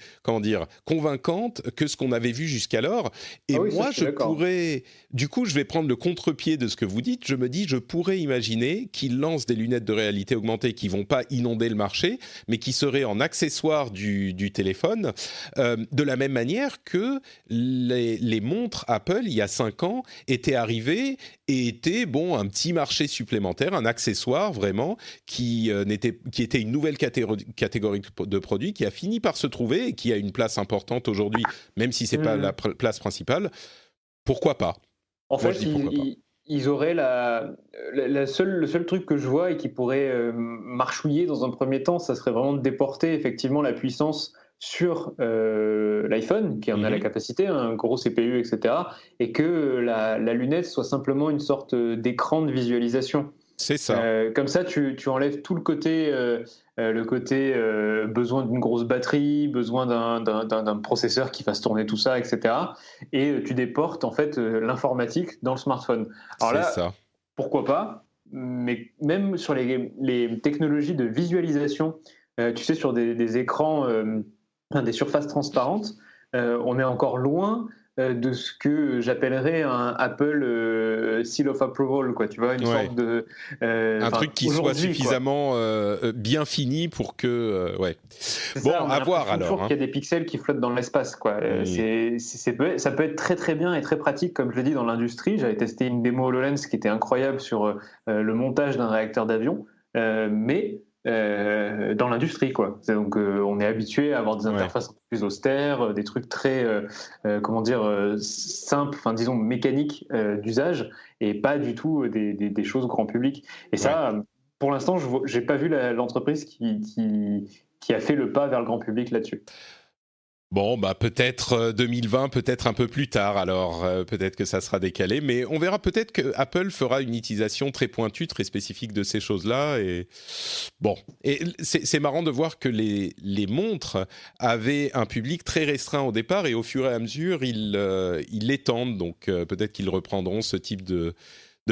convaincante que ce qu'on avait vu jusqu'alors. Et moi, je pourrais... Du coup, je vais prendre le contre-pied de ce que vous dites. Je pourrais imaginer qu'ils lancent des lunettes de réalité augmentée qui vont pas inonder le marché, mais qui seraient en accessoire du téléphone, de la même manière que les montres Apple, il y a 5 ans, étaient arrivées et étaient, un petit marché supplémentaire, un accessoire vraiment, qui était une nouvelle catégorie de produits, qui a fini par se trouver et qui a une place importante aujourd'hui, même si c'est pas la place principale. Pourquoi pas ? En fait, ils auraient le seul truc que je vois et qui pourrait marchouiller dans un premier temps, ça serait vraiment de déporter effectivement la puissance sur l'iPhone, qui en a la capacité, un gros CPU, etc., et que la lunette soit simplement une sorte d'écran de visualisation. C'est ça. Comme ça, tu enlèves tout le côté besoin d'une grosse batterie, besoin d'un processeur qui fasse tourner tout ça, etc. Et tu déportes en fait l'informatique dans le smartphone. Alors là, ça. Pourquoi pas ? Mais même sur les technologies de visualisation, tu sais, sur des écrans, des surfaces transparentes, on est encore loin de ce que j'appellerais un Apple Seal of Approval, quoi. Tu vois, une sorte de un truc qui soit suffisamment bien fini pour que Bon, ça, à voir alors. Il y a des pixels qui flottent dans l'espace, quoi. Ça peut être très très bien et très pratique, comme je l'ai dit, dans l'industrie. J'avais testé une démo HoloLens qui était incroyable sur le montage d'un réacteur d'avion, mais dans l'industrie, quoi. Donc on est habitué à avoir des interfaces plus austères, des trucs très simples, enfin disons mécaniques d'usage, et pas du tout des choses grand public. Et ça, pour l'instant, j'ai pas vu l'entreprise qui a fait le pas vers le grand public là-dessus. Bon, peut-être 2020, peut-être un peu plus tard, alors peut-être que ça sera décalé, mais on verra, peut-être que Apple fera une utilisation très pointue, très spécifique de ces choses-là, et bon. Et c'est marrant de voir que les montres avaient un public très restreint au départ, et au fur et à mesure, ils l'étendent, donc peut-être qu'ils reprendront ce type de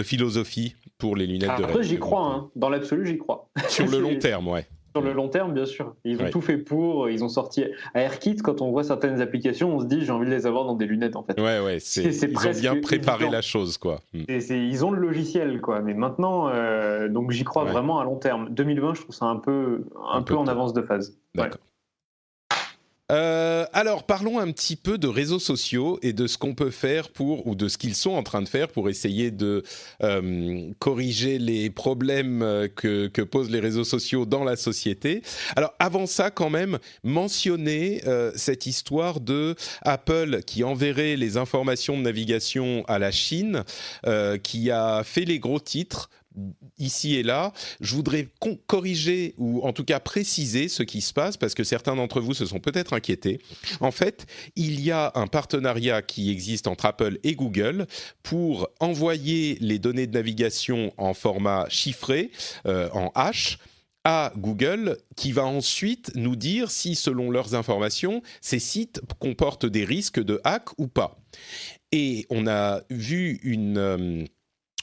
philosophie pour les lunettes de réalité. Après, j'y crois, hein. Dans l'absolu, j'y crois. Sur le long terme, ouais. Sur le long terme, bien sûr. Ils ont tout fait pour. Ils ont sorti AirKit. Quand on voit certaines applications, on se dit j'ai envie de les avoir dans des lunettes, en fait. Ouais. Ils ont bien préparé la chose, quoi. Ils ont le logiciel, quoi. Mais maintenant, donc j'y crois vraiment à long terme. 2020, je trouve ça un peu en avance de phase. D'accord. Alors, parlons un petit peu de réseaux sociaux et de ce qu'on peut faire ou de ce qu'ils sont en train de faire pour essayer de corriger les problèmes que posent les réseaux sociaux dans la société. Alors, avant ça, quand même, mentionner cette histoire de Apple qui enverrait les informations de navigation à la Chine, qui a fait les gros titres ici et là. Je voudrais corriger ou en tout cas préciser ce qui se passe parce que certains d'entre vous se sont peut-être inquiétés. En fait, il y a un partenariat qui existe entre Apple et Google pour envoyer les données de navigation en format chiffré, en H, à Google, qui va ensuite nous dire si, selon leurs informations, ces sites comportent des risques de hack ou pas. Et on a vu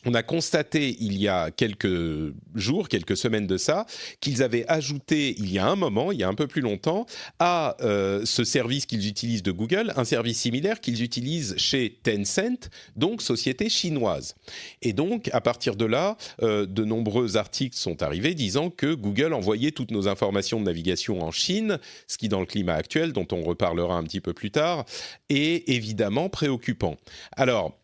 on a constaté il y a quelques jours, quelques semaines de ça, qu'ils avaient ajouté il y a un moment, il y a un peu plus longtemps, à ce service qu'ils utilisent de Google, un service similaire qu'ils utilisent chez Tencent, donc société chinoise. Et donc, à partir de là, de nombreux articles sont arrivés disant que Google envoyait toutes nos informations de navigation en Chine, ce qui, dans le climat actuel, dont on reparlera un petit peu plus tard, est évidemment préoccupant. Alors,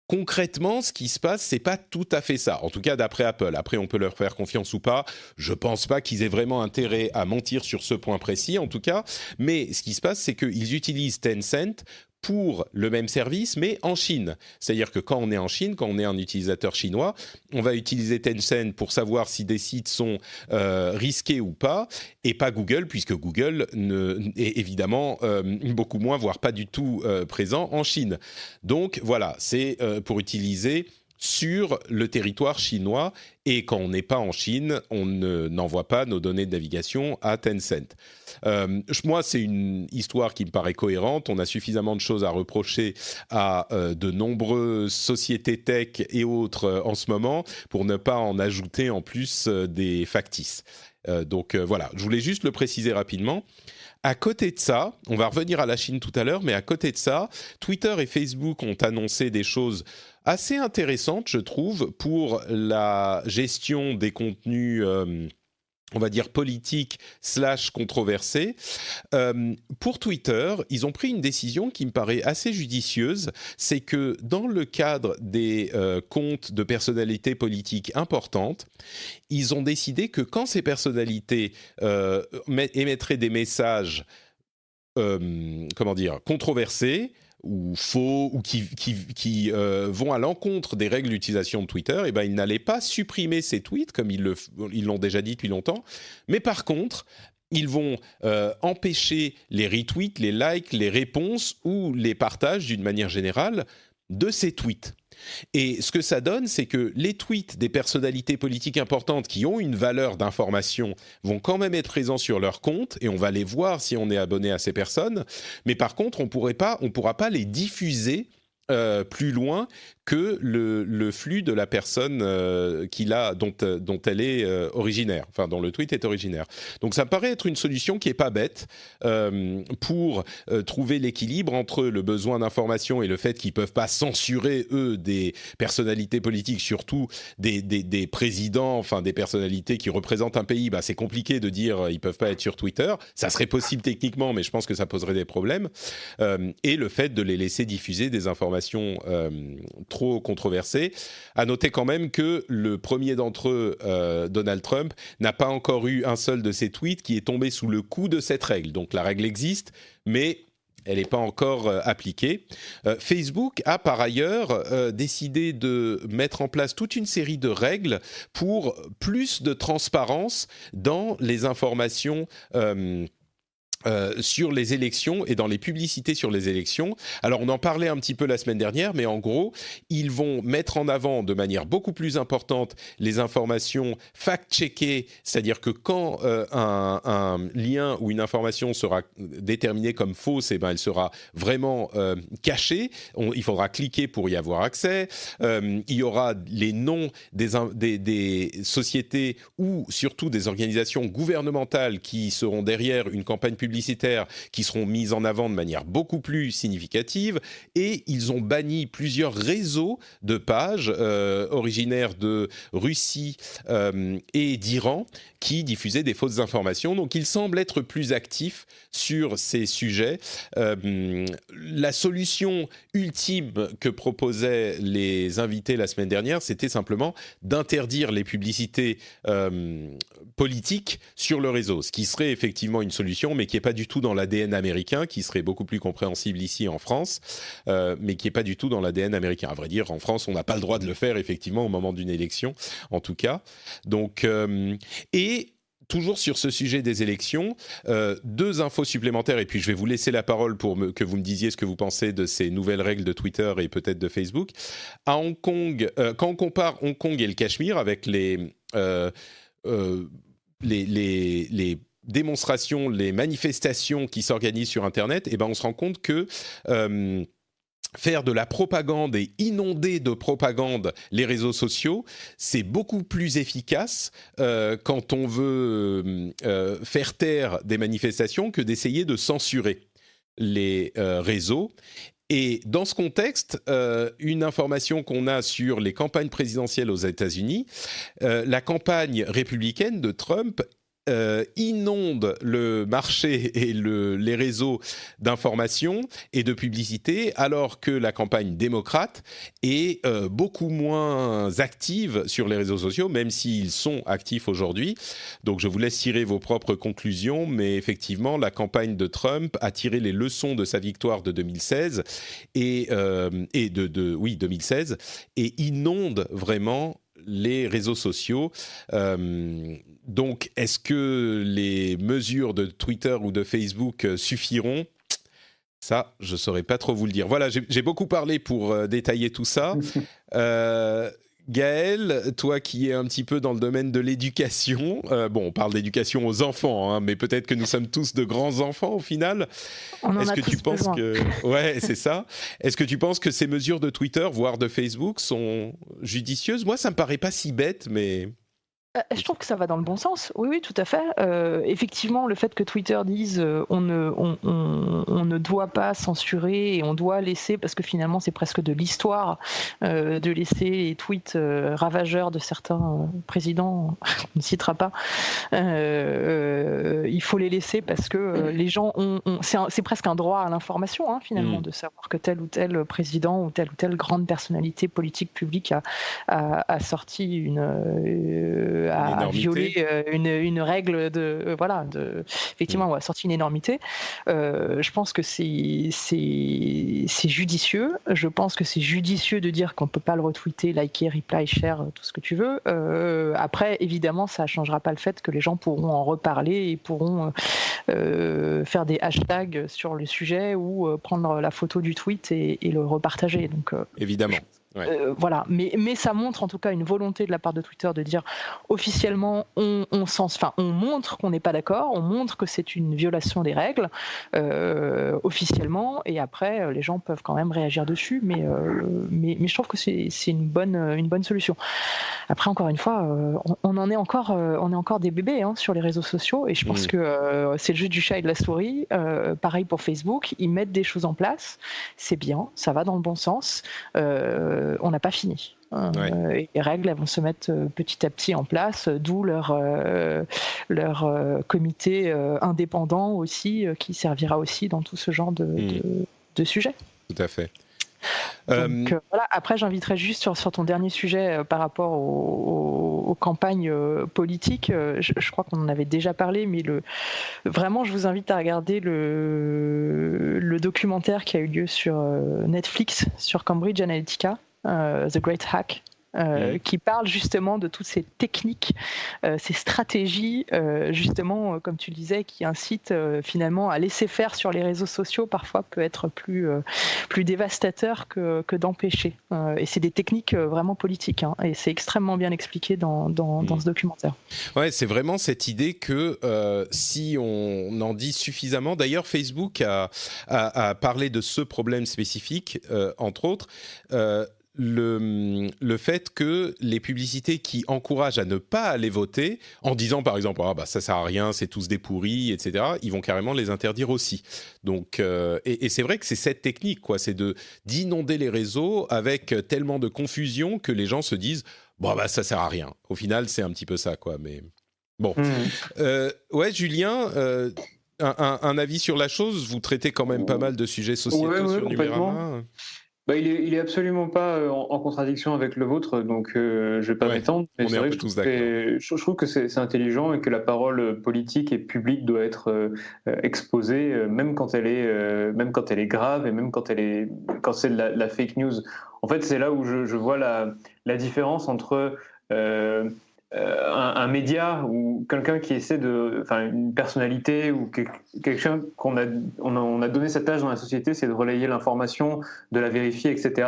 concrètement, ce qui se passe, c'est pas tout à fait ça. En tout cas, d'après Apple. Après, on peut leur faire confiance ou pas. Je pense pas qu'ils aient vraiment intérêt à mentir sur ce point précis, en tout cas. Mais ce qui se passe, c'est qu'ils utilisent Tencent pour le même service, mais en Chine. C'est-à-dire que quand on est en Chine, quand on est un utilisateur chinois, on va utiliser Tencent pour savoir si des sites sont risqués ou pas, et pas Google, puisque Google est évidemment beaucoup moins, voire pas du tout présent en Chine. Donc voilà, c'est pour utiliser sur le territoire chinois, et quand on n'est pas en Chine, on n'envoie pas nos données de navigation à Tencent. Moi, c'est une histoire qui me paraît cohérente. On a suffisamment de choses à reprocher à de nombreuses sociétés tech et autres en ce moment pour ne pas en ajouter en plus des factices. Donc voilà, je voulais juste le préciser rapidement. À côté de ça, on va revenir à la Chine tout à l'heure, mais à côté de ça, Twitter et Facebook ont annoncé des choses assez intéressantes, je trouve, pour la gestion des contenus, on va dire politiques / controversés. Pour Twitter, ils ont pris une décision qui me paraît assez judicieuse, c'est que dans le cadre des comptes de personnalités politiques importantes, ils ont décidé que quand ces personnalités émettraient des messages, controversés, ou faux, ou qui vont à l'encontre des règles d'utilisation de Twitter, eh ben, ils n'allaient pas supprimer ces tweets, comme ils l'ont déjà dit depuis longtemps, mais par contre, ils vont empêcher les retweets, les likes, les réponses ou les partages, d'une manière générale, de ces tweets. Et ce que ça donne, c'est que les tweets des personnalités politiques importantes qui ont une valeur d'information vont quand même être présents sur leur compte, et on va les voir si on est abonné à ces personnes. Mais par contre, on pourra pas les diffuser plus loin que le flux de la personne dont elle est originaire, enfin dont le tweet est originaire. Donc ça me paraît être une solution qui est pas bête pour trouver l'équilibre entre le besoin d'information et le fait qu'ils peuvent pas censurer eux des personnalités politiques, surtout des présidents, enfin des personnalités qui représentent un pays. Bah c'est compliqué de dire ils peuvent pas être sur Twitter. Ça serait possible techniquement, mais je pense que ça poserait des problèmes. Et le fait de les laisser diffuser des informations trop controversées. À noter quand même que le premier d'entre eux, Donald Trump, n'a pas encore eu un seul de ses tweets qui est tombé sous le coup de cette règle. Donc la règle existe, mais elle n'est pas encore appliquée. Facebook a par ailleurs décidé de mettre en place toute une série de règles pour plus de transparence dans les informations sur les élections et dans les publicités sur les élections. Alors on en parlait un petit peu la semaine dernière, mais en gros, ils vont mettre en avant de manière beaucoup plus importante les informations fact-checkées, c'est-à-dire que quand un lien ou une information sera déterminée comme fausse, eh ben, elle sera vraiment cachée. Il faudra cliquer pour y avoir accès. Il y aura les noms des sociétés ou surtout des organisations gouvernementales qui seront derrière une campagne publicitaires qui seront mises en avant de manière beaucoup plus significative, et ils ont banni plusieurs réseaux de pages originaires de Russie et d'Iran qui diffusaient des fausses informations. Donc ils semblent être plus actifs sur ces sujets. La solution ultime que proposaient les invités la semaine dernière, c'était simplement d'interdire les publicités politiques sur le réseau, ce qui serait effectivement une solution, mais qui n'est pas du tout dans l'ADN américain, qui serait beaucoup plus compréhensible ici en France, mais qui n'est pas du tout dans l'ADN américain. À vrai dire, en France, on n'a pas le droit de le faire, effectivement, au moment d'une élection, en tout cas. Donc, et toujours sur ce sujet des élections, deux infos supplémentaires, et puis je vais vous laisser la parole pour que vous me disiez ce que vous pensez de ces nouvelles règles de Twitter et peut-être de Facebook. À Hong Kong, quand on compare Hong Kong et le Cachemire avec les les démonstrations, les manifestations qui s'organisent sur Internet, on se rend compte que faire de la propagande et inonder de propagande les réseaux sociaux, c'est beaucoup plus efficace quand on veut faire taire des manifestations que d'essayer de censurer les réseaux. Et dans ce contexte, une information qu'on a sur les campagnes présidentielles aux États-Unis, la campagne républicaine de Trump inonde le marché et les réseaux d'information et de publicité, alors que la campagne démocrate est beaucoup moins active sur les réseaux sociaux, même s'ils sont actifs aujourd'hui. Donc je vous laisse tirer vos propres conclusions, mais effectivement, la campagne de Trump a tiré les leçons de sa victoire de 2016 2016 et inonde vraiment les réseaux sociaux. Donc, est-ce que les mesures de Twitter ou de Facebook suffiront ? Ça, je ne saurais pas trop vous le dire. Voilà, j'ai beaucoup parlé pour détailler tout ça. Gaël, toi qui es un petit peu dans le domaine de l'éducation, on parle d'éducation aux enfants, hein, mais peut-être que nous sommes tous de grands enfants au final. Est-ce que tu penses que... Ouais, c'est ça. Est-ce que tu penses que ces mesures de Twitter, voire de Facebook, sont judicieuses ? Moi, ça me paraît pas si bête, mais... Je trouve que ça va dans le bon sens. Oui, oui, tout à fait. Effectivement, le fait que Twitter dise on ne doit pas censurer et on doit laisser, parce que finalement c'est presque de l'histoire, de laisser les tweets ravageurs de certains présidents, on ne citera pas, il faut les laisser parce que les gens c'est presque un droit à l'information, hein, finalement, de savoir que tel ou tel président ou telle grande personnalité politique publique a sorti a violé une règle effectivement, a sorti une énormité. Je pense que c'est judicieux. Je pense que c'est judicieux de dire qu'on ne peut pas le retweeter, liker, reply, share, tout ce que tu veux. Après, évidemment, ça ne changera pas le fait que les gens pourront en reparler et pourront faire des hashtags sur le sujet ou prendre la photo du tweet et le repartager. Donc, évidemment. Voilà, mais ça montre en tout cas une volonté de la part de Twitter de dire officiellement on montre qu'on n'est pas d'accord, on montre que c'est une violation des règles officiellement, et après les gens peuvent quand même réagir dessus, mais je trouve que c'est une bonne solution. Après, encore une fois, on est encore des bébés, hein, sur les réseaux sociaux, et je pense que c'est le jeu du chat et de la souris. Pareil pour Facebook, ils mettent des choses en place, c'est bien, ça va dans le bon sens. On n'a pas fini. Les règles, elles vont se mettre petit à petit en place, d'où leur comité indépendant aussi, qui servira aussi dans tout ce genre de sujets. Tout à fait. Donc, voilà. Après, j'inviterais juste sur ton dernier sujet par rapport aux campagnes politiques. Je crois qu'on en avait déjà parlé, mais vraiment, je vous invite à regarder le documentaire qui a eu lieu sur Netflix sur Cambridge Analytica, The Great Hack. Qui parle justement de toutes ces techniques, ces stratégies, justement, comme tu le disais, qui incitent finalement à laisser faire sur les réseaux sociaux, parfois peut être plus dévastateur que d'empêcher. Et c'est des techniques vraiment politiques, hein, et c'est extrêmement bien expliqué dans ce documentaire. Ouais, c'est vraiment cette idée que si on en dit suffisamment, d'ailleurs Facebook a parlé de ce problème spécifique, entre autres, le fait que les publicités qui encouragent à ne pas aller voter, en disant par exemple ça sert à rien, c'est tous des pourris, etc., ils vont carrément les interdire aussi. Donc et c'est vrai que c'est cette technique, quoi, c'est d'inonder les réseaux avec tellement de confusion que les gens se disent ça sert à rien. Au final, c'est un petit peu ça, quoi. Mais bon, Julien. Un avis sur la chose, vous traitez quand même pas mal de sujets sociétaux sur Numérama. Il est absolument pas en contradiction avec le vôtre, donc je vais pas m'étendre. On est un peu tous d'accord. Je trouve que c'est intelligent et que la parole politique et publique doit être exposée, même quand elle est grave et même quand c'est de la fake news. En fait, c'est là où je vois la différence entre un média ou quelqu'un qui essaie une personnalité ou quelqu'un on a donné cette tâche dans la société, c'est de relayer l'information, de la vérifier, etc.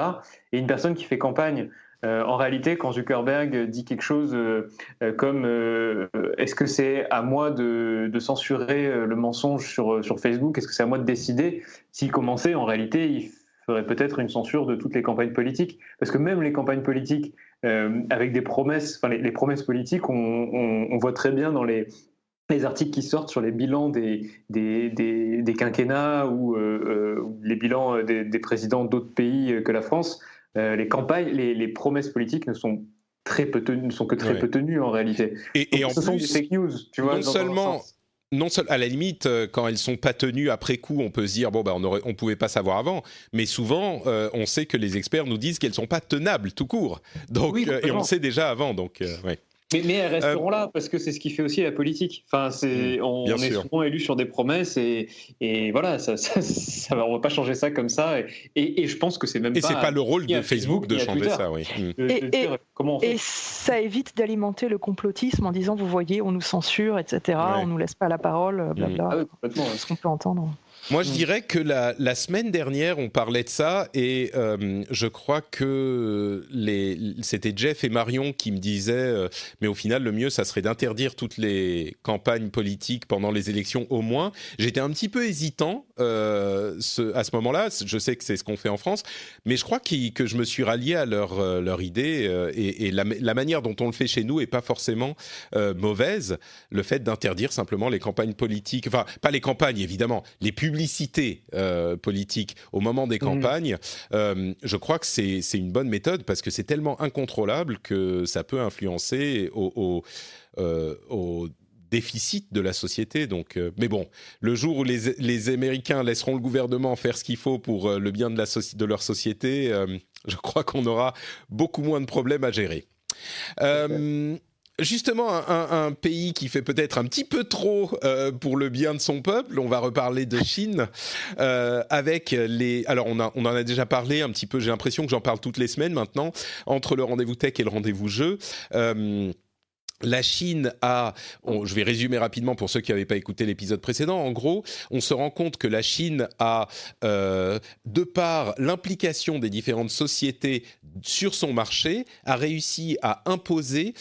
Et une personne qui fait campagne En réalité, quand Zuckerberg dit quelque chose comme est-ce que c'est à moi de censurer le mensonge sur Facebook, est-ce que c'est à moi de décider, s'il commençait, en réalité, il ferait peut-être une censure de toutes les campagnes politiques. Parce que même les campagnes politiques, avec des promesses, enfin les promesses politiques, on voit très bien dans les articles qui sortent sur les bilans des quinquennats ou les bilans des présidents d'autres pays que la France, les campagnes, les promesses politiques ne sont que très peu tenues en réalité. Et en ce sont des fake news, tu vois. À la limite, quand elles sont pas tenues après coup, on peut se dire on pouvait pas savoir avant. Mais souvent, on sait que les experts nous disent qu'elles sont pas tenables tout court. Donc, et on sait déjà avant. Donc, ouais. Mais elles resteront là parce que c'est ce qui fait aussi la politique. Enfin, on est souvent élu sur des promesses et voilà, on va pas changer ça comme ça. Et je pense que c'est même pas. Et c'est pas le rôle de Facebook de changer ça, oui. Et ça évite d'alimenter le complotisme en disant, vous voyez, on nous censure, etc. On nous laisse pas la parole, blabla. Ah oui, complètement. Ce qu'on peut entendre. Moi, je dirais que la semaine dernière, on parlait de ça et je crois que c'était Jeff et Marion qui me disaient mais au final, le mieux, ça serait d'interdire toutes les campagnes politiques pendant les élections au moins. J'étais un petit peu hésitant à ce moment-là. Je sais que c'est ce qu'on fait en France, mais je crois que je me suis rallié à leur idée et la manière dont on le fait chez nous est pas forcément mauvaise. Le fait d'interdire simplement les campagnes politiques, enfin, pas les campagnes, évidemment, les publicités politique au moment des campagnes, je crois que c'est une bonne méthode parce que c'est tellement incontrôlable que ça peut influencer au déficit de la société. Donc, mais bon, le jour où les Américains laisseront le gouvernement faire ce qu'il faut pour le bien de leur société, je crois qu'on aura beaucoup moins de problèmes à gérer. Justement, un pays qui fait peut-être un petit peu trop pour le bien de son peuple, on va reparler de Chine, avec les... Alors, on en a déjà parlé un petit peu, j'ai l'impression que j'en parle toutes les semaines maintenant, entre le rendez-vous tech et le rendez-vous jeu. La Chine je vais résumer rapidement pour ceux qui n'avaient pas écouté l'épisode précédent. En gros, on se rend compte que la Chine a, de par l'implication des différentes sociétés sur son marché, a réussi à imposer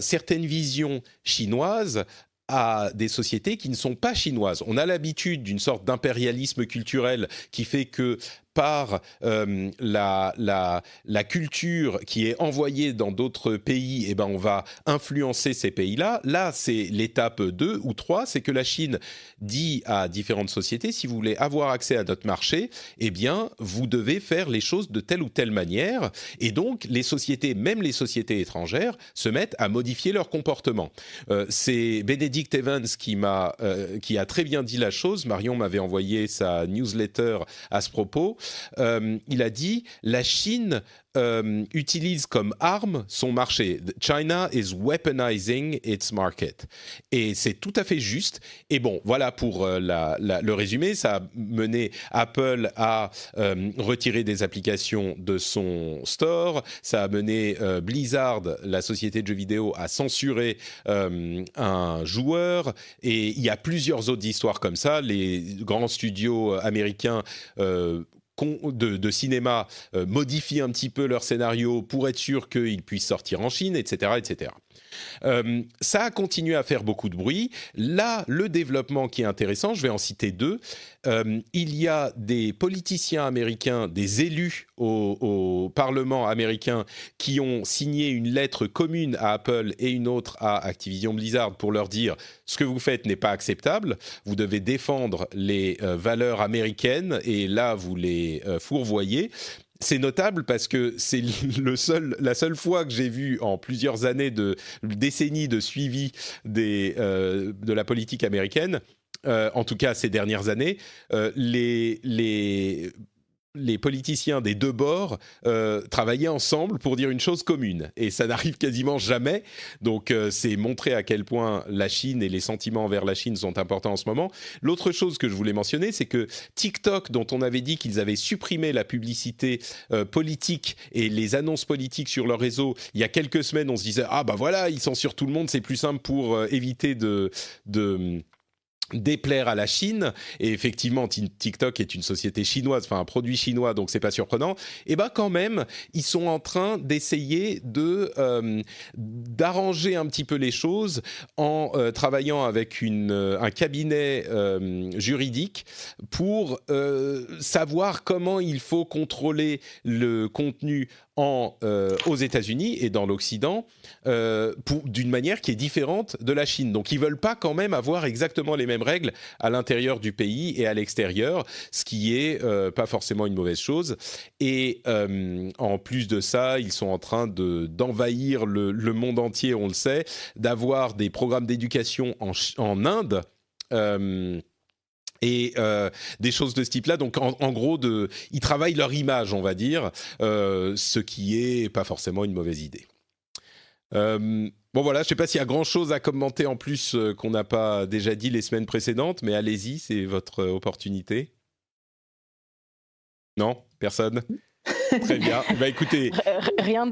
certaines visions chinoises à des sociétés qui ne sont pas chinoises. On a l'habitude d'une sorte d'impérialisme culturel qui fait que par la culture qui est envoyée dans d'autres pays, eh ben on va influencer ces pays-là. Là, c'est l'étape 2 ou 3, c'est que la Chine dit à différentes sociétés, si vous voulez avoir accès à notre marché, eh bien, vous devez faire les choses de telle ou telle manière. Et donc, les sociétés, même les sociétés étrangères, se mettent à modifier leur comportement. C'est Benedict Evans qui a très bien dit la chose. Marion m'avait envoyé sa newsletter à ce propos. Il a dit la Chine utilise comme arme son marché. China is weaponizing its market. Et c'est tout à fait juste. Et bon, voilà pour le résumé. Ça a mené Apple à retirer des applications de son store. Ça a mené Blizzard, la société de jeux vidéo, à censurer un joueur. Et il y a plusieurs autres histoires comme ça. Les grands studios américains de cinéma modifient un petit peu leur scénario pour être sûr qu'ils puissent sortir en Chine, etc., etc. Ça a continué à faire beaucoup de bruit. Là, le développement qui est intéressant, je vais en citer deux. Il y a des politiciens américains, des élus au Parlement américain qui ont signé une lettre commune à Apple et une autre à Activision Blizzard pour leur dire « ce que vous faites n'est pas acceptable, vous devez défendre les valeurs américaines et là, vous les fourvoyez ». C'est notable parce que c'est la seule fois que j'ai vu en plusieurs années décennies de suivi de la politique américaine, en tout cas ces dernières années, les politiciens des deux bords travaillaient ensemble pour dire une chose commune. Et ça n'arrive quasiment jamais. Donc, c'est montrer à quel point la Chine et les sentiments envers la Chine sont importants en ce moment. L'autre chose que je voulais mentionner, c'est que TikTok, dont on avait dit qu'ils avaient supprimé la publicité politique et les annonces politiques sur leur réseau, il y a quelques semaines, on se disait « Ah bah voilà, ils censurent tout le monde, c'est plus simple pour éviter déplaire à la Chine, et effectivement TikTok est une société chinoise, enfin un produit chinois, donc c'est pas surprenant, et ben quand même ils sont en train d'essayer d'arranger un petit peu les choses en travaillant avec un cabinet juridique pour savoir comment il faut contrôler le contenu aux États-Unis et dans l'Occident d'une manière qui est différente de la Chine. Donc ils veulent pas quand même avoir exactement les mêmes règles à l'intérieur du pays et à l'extérieur, ce qui est pas forcément une mauvaise chose. Et en plus de ça, ils sont en train d'envahir le monde entier, on le sait, d'avoir des programmes d'éducation en Inde. Et des choses de ce type-là. Donc, en gros, ils travaillent leur image, on va dire, ce qui est pas forcément une mauvaise idée. Bon, voilà, je ne sais pas s'il y a grand-chose à commenter en plus qu'on n'a pas déjà dit les semaines précédentes, mais allez-y, c'est votre opportunité. Non ? Personne ? Très bien. Bah, écoutez... Rien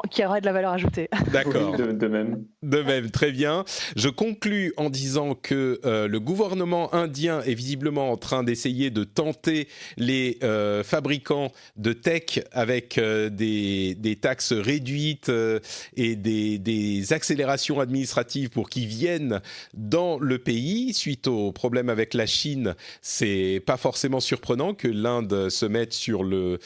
qui aurait de la valeur ajoutée. D'accord. Oui, de même. De même, très bien. Je conclus en disant que le gouvernement indien est visiblement en train d'essayer de tenter les fabricants de tech avec des taxes réduites et des accélérations administratives pour qu'ils viennent dans le pays. Suite au problème avec la Chine, c'est pas forcément surprenant que l'Inde se mette sur le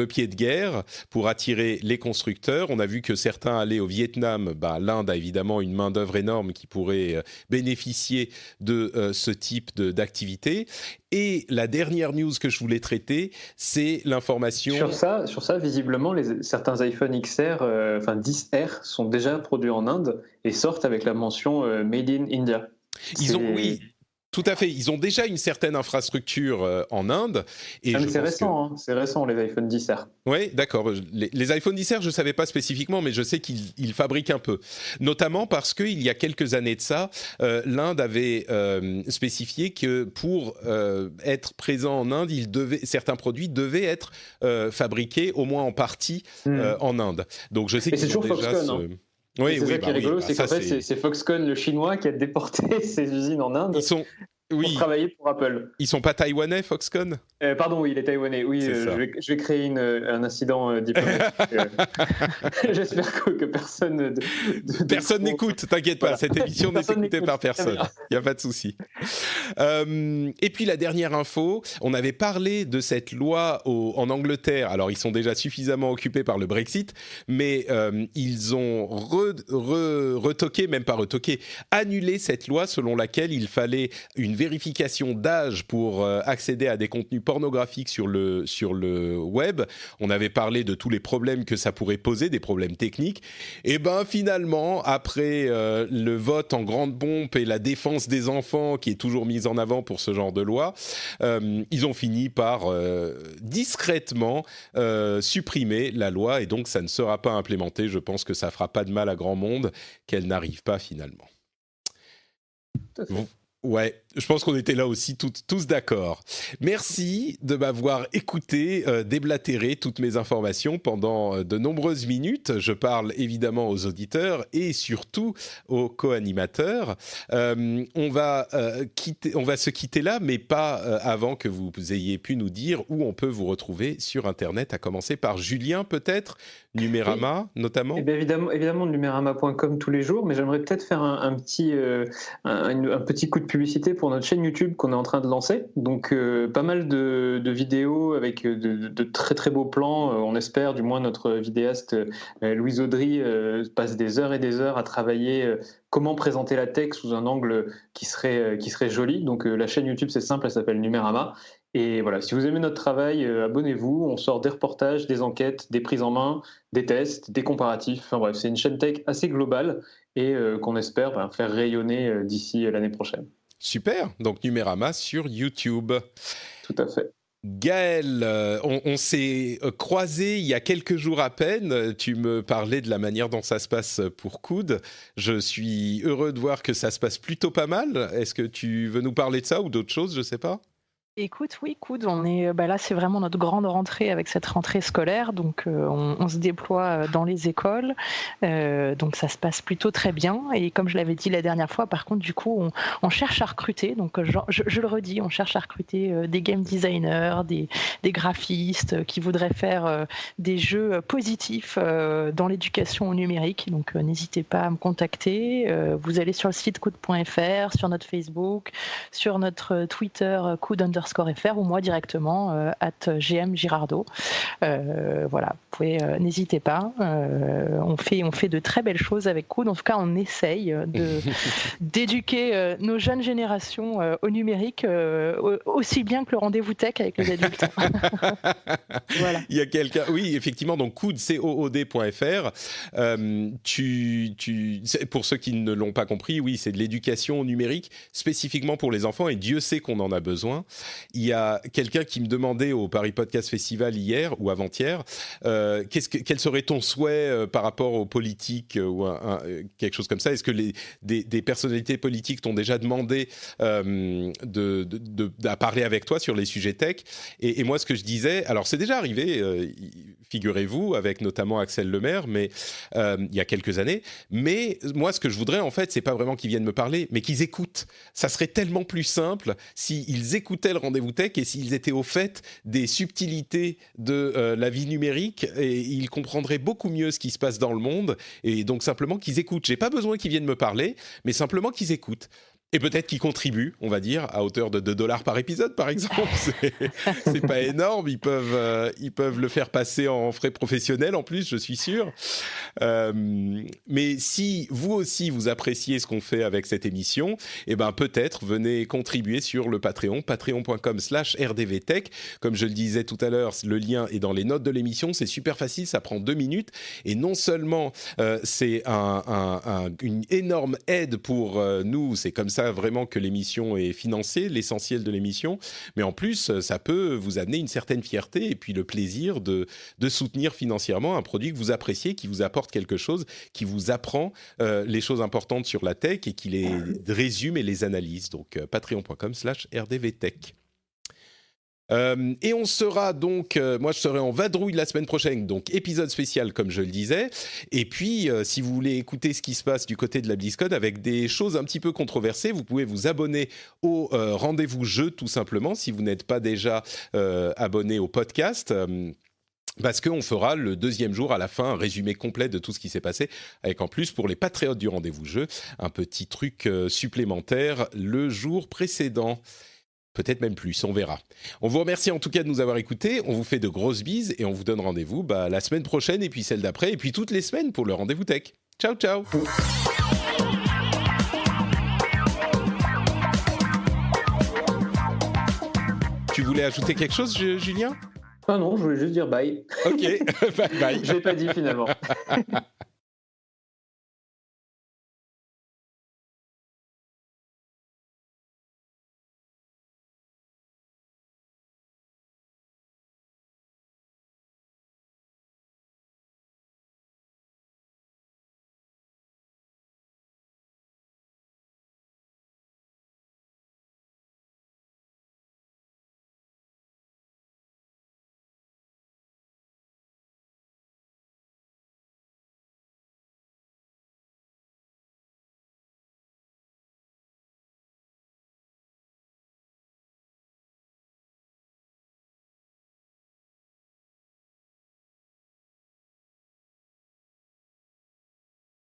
pied de guerre pour attirer les constructeurs. On a vu que certains allaient au Vietnam. L'Inde a évidemment une main-d'œuvre énorme qui pourrait bénéficier de ce type d'activité. Et la dernière news que je voulais traiter, c'est l'information... Sur ça visiblement, certains iPhone XR, 10R, sont déjà produits en Inde et sortent avec la mention Made in India. Oui, tout à fait. Ils ont déjà une certaine infrastructure en Inde. Et mais c'est récent, c'est récent les iPhone XR. Oui, d'accord. Les iPhone XR, je ne savais pas spécifiquement, mais je sais qu'ils fabriquent un peu. Notamment parce qu'il y a quelques années de ça, l'Inde avait spécifié que pour être présent en Inde, certains produits devaient être fabriqués au moins en partie en Inde. Donc je sais qu'ils c'est ont toujours déjà Foxconn, Oui, c'est ça qui est rigolo, c'est qu'en fait, c'est Foxconn, le chinois, qui a déporté ses usines en Inde pour travailler pour Apple. Ils sont pas taïwanais, Foxconn ? Pardon, oui, il est taïwanais. Oui, je vais créer un incident diplomatique. J'espère que personne... Personne n'écoute, t'inquiète pas, cette émission n'est écoutée par personne. Il n'y a pas de souci. Et puis la dernière info, on avait parlé de cette loi en Angleterre. Alors, ils sont déjà suffisamment occupés par le Brexit, mais ils ont retoqué, même pas retoqué, annulé cette loi selon laquelle il fallait une vérification d'âge pour accéder à des contenus pornographiques sur le web. On avait parlé de tous les problèmes que ça pourrait poser, des problèmes techniques. Et finalement, après le vote en grande pompe et la défense des enfants qui est toujours mise en avant pour ce genre de loi, ils ont fini par discrètement supprimer la loi et donc ça ne sera pas implémenté. Je pense que ça fera pas de mal à grand monde qu'elle n'arrive pas finalement. Tout à fait. Ouais, je pense qu'on était là aussi tous d'accord. Merci de m'avoir écouté déblatérer toutes mes informations pendant de nombreuses minutes. Je parle évidemment aux auditeurs et surtout aux co-animateurs. On va se quitter là, mais pas avant que vous ayez pu nous dire où on peut vous retrouver sur Internet, à commencer par Julien peut-être, Numérama notamment. Eh bien, évidemment numérama.com tous les jours, mais j'aimerais peut-être faire un petit coup de publicité pour notre chaîne YouTube qu'on est en train de lancer. Donc pas mal de vidéos avec de très très beaux plans. On espère, du moins notre vidéaste Louise Audry passe des heures et des heures à travailler comment présenter la tech sous un angle qui serait joli. Donc la chaîne YouTube c'est simple, elle s'appelle Numérama. Et voilà, si vous aimez notre travail, abonnez-vous. On sort des reportages, des enquêtes, des prises en main, des tests, des comparatifs. Enfin bref, c'est une chaîne tech assez globale et qu'on espère faire rayonner d'ici l'année prochaine. Super, donc Numérama sur YouTube. Tout à fait. Gaël, on s'est croisés il y a quelques jours à peine. Tu me parlais de la manière dont ça se passe pour Coude. Je suis heureux de voir que ça se passe plutôt pas mal. Est-ce que tu veux nous parler de ça ou d'autres choses ? Je ne sais pas. Écoute, oui, on est, là, c'est vraiment notre grande rentrée avec cette rentrée scolaire, donc on se déploie dans les écoles, donc ça se passe plutôt très bien. Et comme je l'avais dit la dernière fois, par contre, du coup, on cherche à recruter. Donc, je le redis, on cherche à recruter des game designers, des graphistes qui voudraient faire des jeux positifs dans l'éducation au numérique. Donc, n'hésitez pas à me contacter. Vous allez sur le site coud.fr, sur notre Facebook, sur notre Twitter coud_fr ou moi directement @gmgirardeau. Voilà, vous pouvez, n'hésitez pas. On fait de très belles choses avec Coud. En tout cas, on essaye d'éduquer nos jeunes générations au numérique aussi bien que le rendez-vous tech avec les adultes. Voilà. Il y a quelqu'un, oui, effectivement, donc Coud, cood.fr. Pour ceux qui ne l'ont pas compris, oui, c'est de l'éducation numérique spécifiquement pour les enfants, et Dieu sait qu'on en a besoin. Il y a quelqu'un qui me demandait au Paris Podcast Festival hier ou avant-hier, quel serait ton souhait par rapport aux politiques ou quelque chose comme ça. Est-ce que des personnalités politiques t'ont déjà demandé à parler avec toi sur les sujets tech, et moi ce que je disais, alors c'est déjà arrivé, figurez-vous, avec notamment Axel Lemaire, mais il y a quelques années, mais moi ce que je voudrais en fait, c'est pas vraiment qu'ils viennent me parler, mais qu'ils écoutent. Ça serait tellement plus simple s'ils écoutaient le rendez-vous tech et s'ils étaient au fait des subtilités de la vie numérique, et ils comprendraient beaucoup mieux ce qui se passe dans le monde, et donc simplement qu'ils écoutent. J'ai pas besoin qu'ils viennent me parler, mais simplement qu'ils écoutent. Et peut-être qu'ils contribuent, on va dire, à hauteur de $2 par épisode, par exemple. C'est pas énorme. Ils peuvent le faire passer en frais professionnels, en plus, je suis sûr. Mais si vous aussi, vous appréciez ce qu'on fait avec cette émission, eh ben, peut-être venez contribuer sur le Patreon, patreon.com/rdvtech. Comme je le disais tout à l'heure, le lien est dans les notes de l'émission. C'est super facile, ça prend 2 minutes. Et non seulement c'est une énorme aide pour nous, c'est comme ça vraiment que l'émission est financée, l'essentiel de l'émission, mais en plus ça peut vous amener une certaine fierté et puis le plaisir de soutenir financièrement un produit que vous appréciez, qui vous apporte quelque chose, qui vous apprend les choses importantes sur la tech et qui les résume et les analyse. Donc patreon.com/rdvtech. Et on sera donc, moi je serai en vadrouille la semaine prochaine, donc épisode spécial comme je le disais, et puis si vous voulez écouter ce qui se passe du côté de la BlizzCon avec des choses un petit peu controversées, vous pouvez vous abonner au rendez-vous jeu tout simplement, si vous n'êtes pas déjà abonné au podcast. Parce qu'on fera le 2e jour à la fin un résumé complet de tout ce qui s'est passé, avec en plus pour les patriotes du rendez-vous jeu, un petit truc supplémentaire le jour précédent. Peut-être même plus, on verra. On vous remercie en tout cas de nous avoir écoutés, on vous fait de grosses bises et on vous donne rendez-vous la semaine prochaine et puis celle d'après et puis toutes les semaines pour le rendez-vous tech. Ciao, ciao. Tu voulais ajouter quelque chose, Julien ? Ah non, je voulais juste dire bye. Ok, bye bye. Je l'ai pas dit finalement.